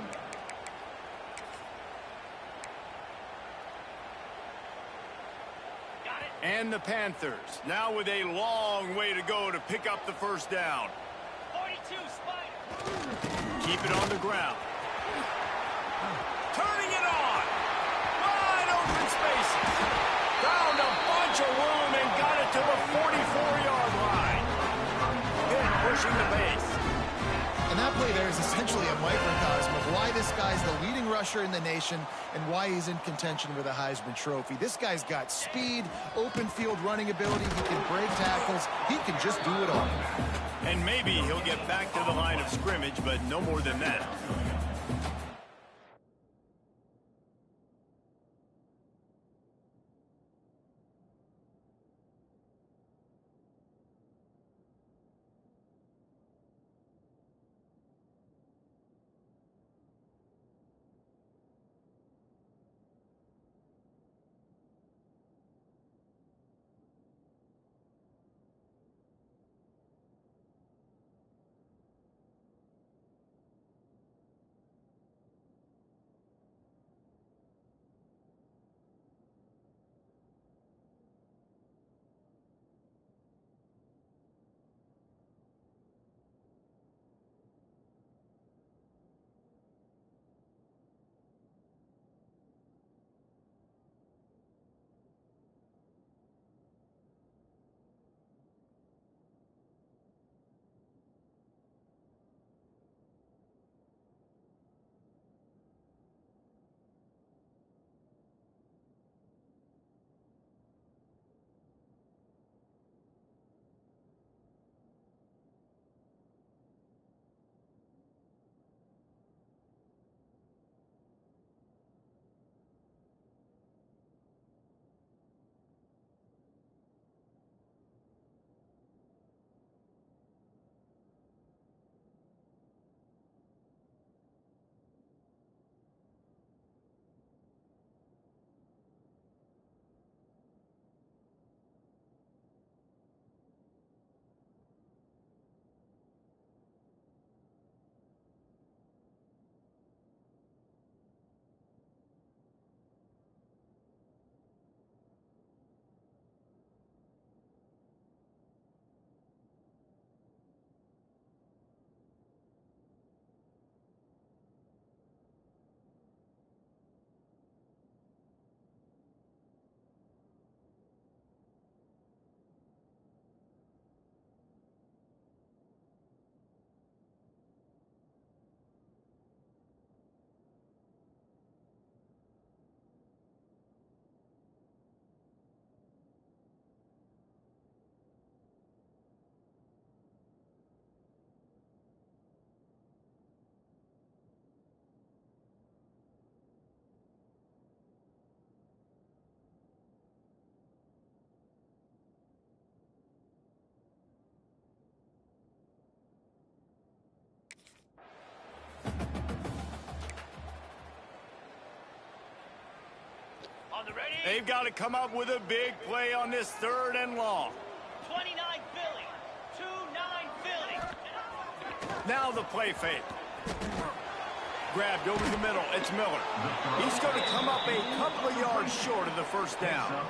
And the Panthers now with a long way to go to pick up the first down. 42, Spider. Keep it on the ground. Turning it on. Wide open spaces. Found a bunch of room and got it to the 44-yard line. Pitt pushing the pace. And that play there is essentially a microcosm of why this guy's the leading rusher in the nation and why he's in contention for the Heisman Trophy. This guy's got speed, open field running ability. He can break tackles. He can just do it all. And maybe he'll get back to the line of scrimmage, but no more than that. They've got to come up with a big play on this 3rd and long. 29 Philly. 2-9 Philly. Now the play fake. Grabbed over the middle. It's Miller. He's going to come up a couple of yards short of the 1st down.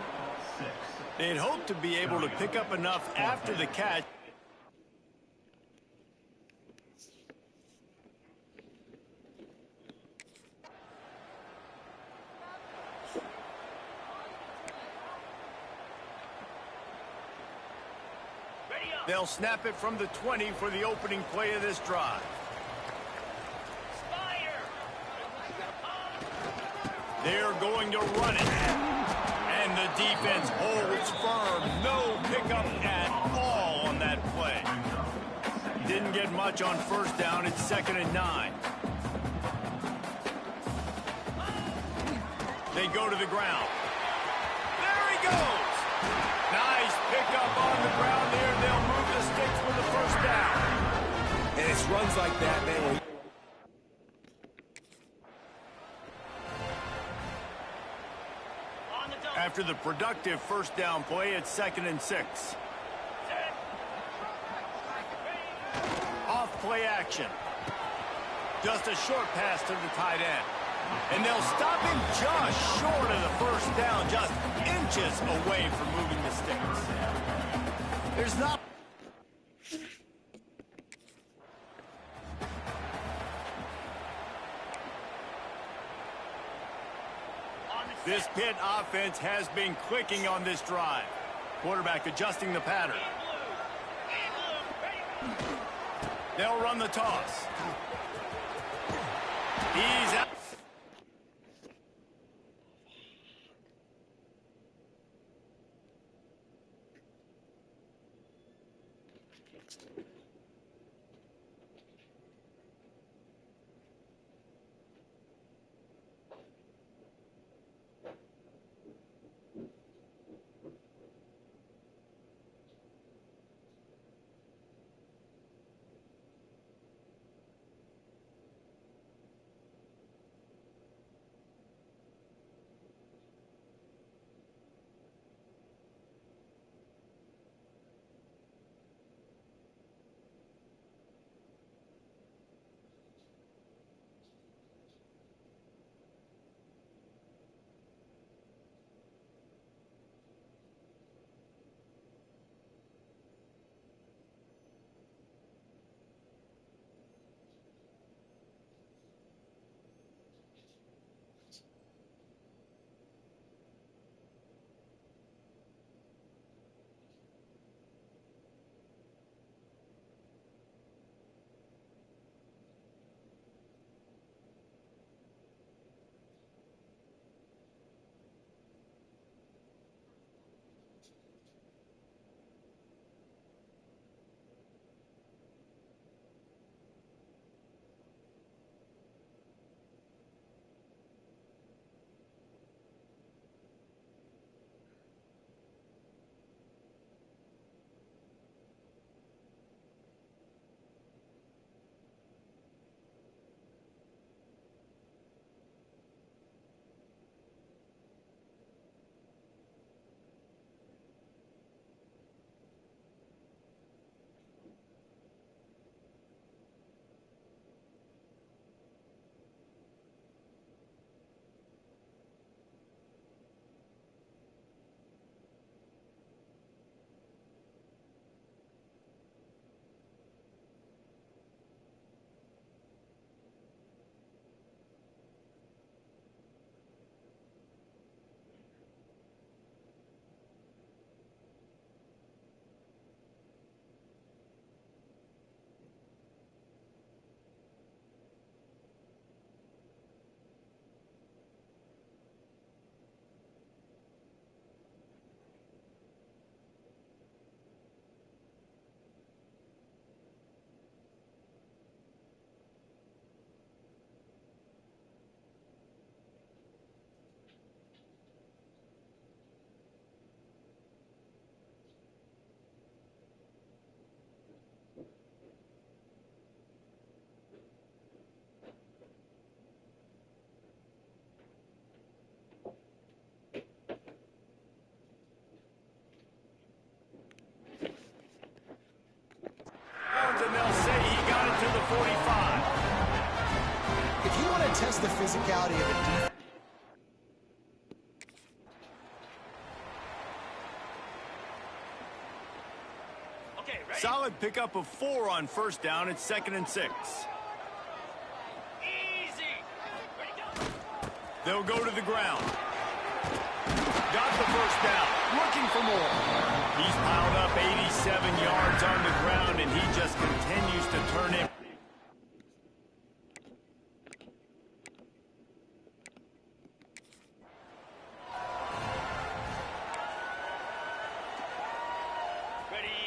They'd hoped to be able to pick up enough after the catch. They'll snap it from the 20 for the opening play of this drive. They're going to run it. And the defense holds firm. No pickup at all on that play. Didn't get much on 1st down. It's 2nd and 9. They go to the ground. There he goes. Nice pickup on the ground there. They'll move the sticks for the 1st down. And it's runs like that, man, where after the productive 1st down play, it's 2nd and 6. Off play action. Just a short pass to the tight end. And they'll stop him just short of the 1st down, just inches away from moving the sticks. There's not... This Pitt offense has been clicking on this drive. Quarterback adjusting the pattern. They'll run the toss. He's out. That's the physicality of a defense. Okay, ready? Solid pickup of 4 on first down. It's 2nd and 6. Easy. Ready, go. They'll go to the ground. Got the first down. Looking for more. He's piled up 87 yards on the ground, and he just continues to turn in.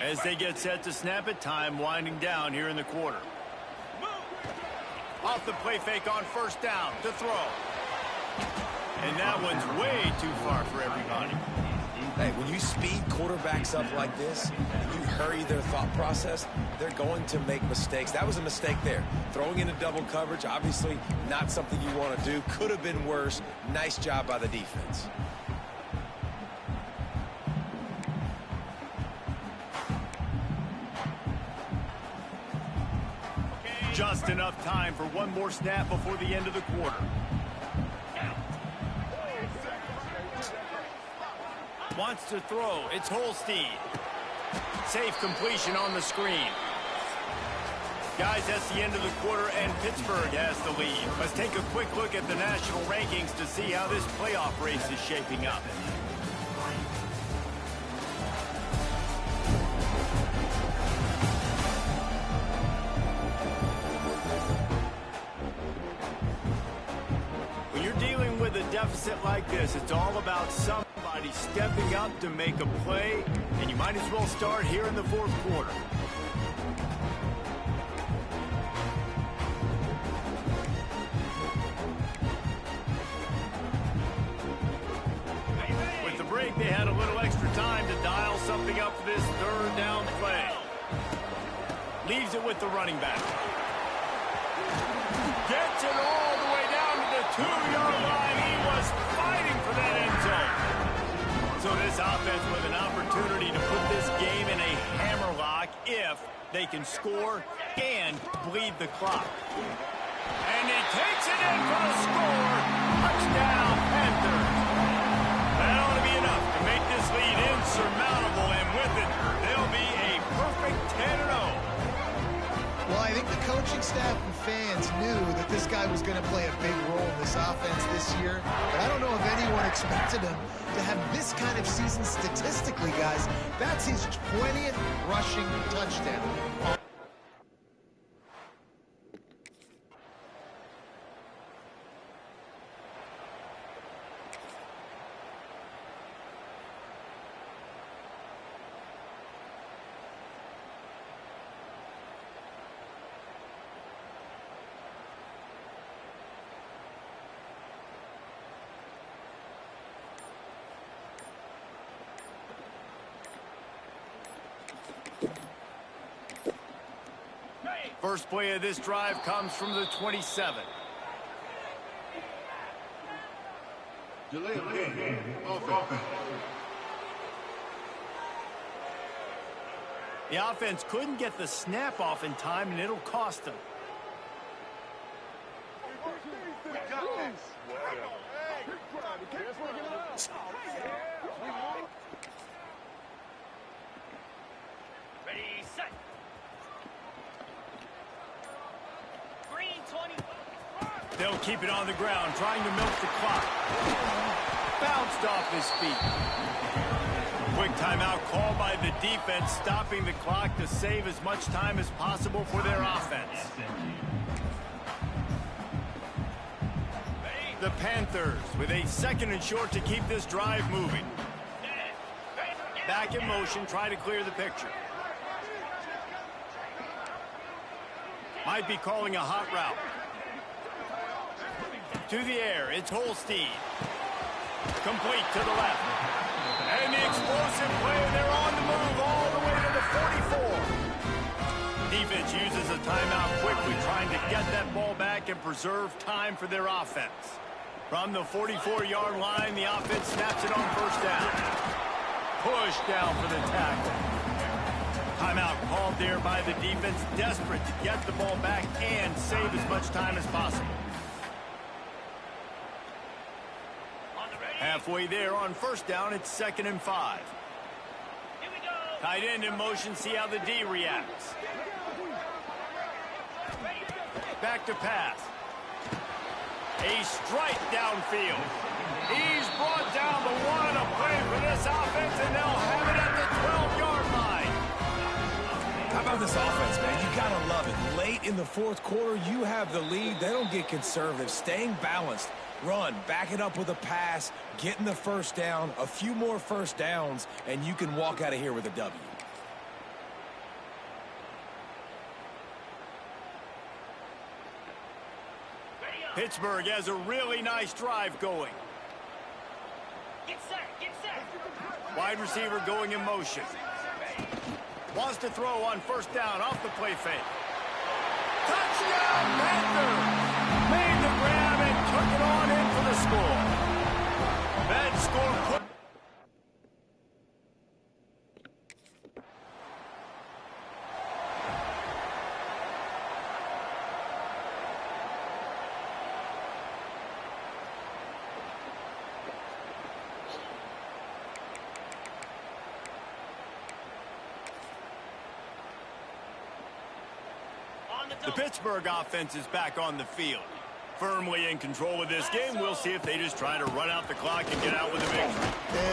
As they get set to snap it, time winding down here in the quarter. Off the play fake on first down to throw. And that one's way too far for everybody. Hey, when you speed quarterbacks up like this, and you hurry their thought process, they're going to make mistakes. That was a mistake there. Throwing into double coverage, obviously not something you want to do. Could have been worse. Nice job by the defense. Just enough time for one more snap before the end of the quarter. Wants to throw. It's Holstein. Safe completion on the screen. Guys, that's the end of the quarter, and Pittsburgh has the lead. Let's take a quick look at the national rankings to see how this playoff race is shaping up. When you're dealing with a deficit like this, it's all about somebody stepping up to make a play, and you might as well start here in the fourth quarter. With the break, they had a little extra time to dial something up for this third down play. Leaves it with the running back. Gets it all the way down to the 2-yard line. He was fighting for that end zone. So this offense with an opportunity to put this game in a hammerlock if they can score and bleed the clock. And he takes it in for the score. Touchdown, Panthers. That ought to be enough to make this lead insurmountable, and with it, they'll be a perfect 10-0. Well, I think the coaching staff and fans knew that this guy was going to play a big role in this offense this year. But I don't know if anyone expected him to have this kind of season statistically, guys. That's his 20th rushing touchdown. First play of this drive comes from the 27. Delay of game. Offense. The offense couldn't get the snap off in time, and it'll cost them. Ready, set. Green 20. They'll keep it on the ground, trying to milk the clock. Bounced off his feet. Quick timeout called by the defense, stopping the clock to save as much time as possible for their offense. The Panthers with a 2nd and short to keep this drive moving. Back in motion, try to clear the picture. Might be calling a hot route. To the air, it's Holstein. Complete to the left. And the explosive play, they're on the move all the way to the 44. Defense uses a timeout quickly, trying to get that ball back and preserve time for their offense. From the 44-yard line, the offense snaps it on first down. Push down for the tackle. Timeout called there by the defense, desperate to get the ball back and save as much time as possible. Halfway there on first down, it's 2nd and 5. Here we go. Tight end in motion, see how the D reacts. Back to pass. A strike downfield. He's brought down the one to play for this offense, and they'll have it at the 12-yard line. How about this offense, man? You gotta love it. Late in the fourth quarter, you have the lead. They don't get conservative. Staying balanced. Run, back it up with a pass, getting the first down, a few more first downs, and you can walk out of here with a W. Pittsburgh has a really nice drive going. Get set. Get set. Wide receiver going in motion. Wants to throw on first down off the play fake. Touchdown, Panthers! Made the grab and took it on in for the score. That score put... The Pittsburgh offense is back on the field. Firmly in control of this game. We'll see if they just try to run out the clock and get out with a victory.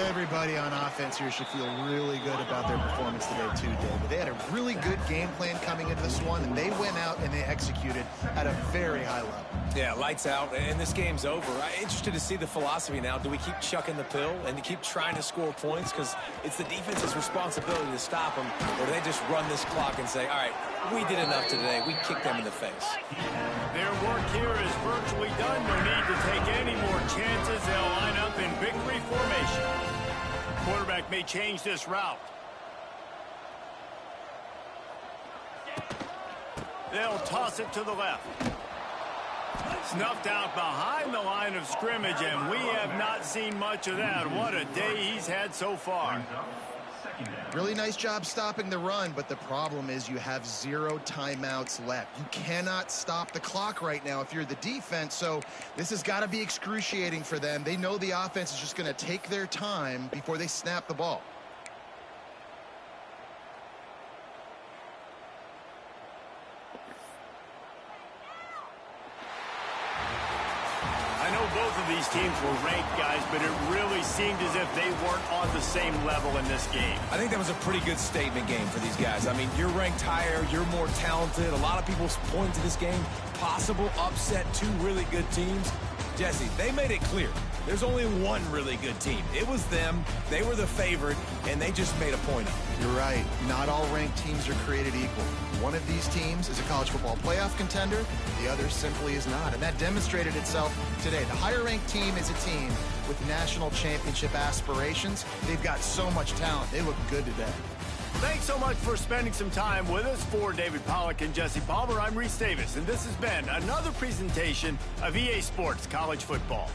Everybody on offense here should feel really good about their performance today too, David. They had a really good game plan coming into this one, and they went out and they executed at a very high level. Yeah, lights out, and this game's over. I'm interested to see the philosophy now. Do we keep chucking the pill and keep trying to score points? Because it's the defense's responsibility to stop them, or do they just run this clock and say, all right, we did enough today. We kicked them in the face. Their work here is virtually done. No need to take any more chances. They'll line up in victory formation. Quarterback may change this route. They'll toss it to the left. Snuffed out behind the line of scrimmage, and we have not seen much of that. What a day he's had so far. Really nice job stopping the run, but the problem is you have 0 timeouts left. You cannot stop the clock right now if you're the defense, so this has got to be excruciating for them. They know the offense is just going to take their time before they snap the ball. Both of these teams were ranked, guys, but it really seemed as if they weren't on the same level in this game. I think that was a pretty good statement game for these guys. I mean, you're ranked higher, you're more talented. A lot of people point to this game, possible upset, 2 really good teams. Jesse, they made it clear. There's only one really good team. It was them. They were the favorite, and they just made a point of it. You're right. Not all ranked teams are created equal. One of these teams is a college football playoff contender. The other simply is not, and that demonstrated itself today. The higher-ranked team is a team with national championship aspirations. They've got so much talent. They look good today. Thanks so much for spending some time with us. For David Pollack and Jesse Palmer, I'm Reese Davis, and this has been another presentation of EA Sports College Football.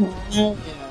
Yeah.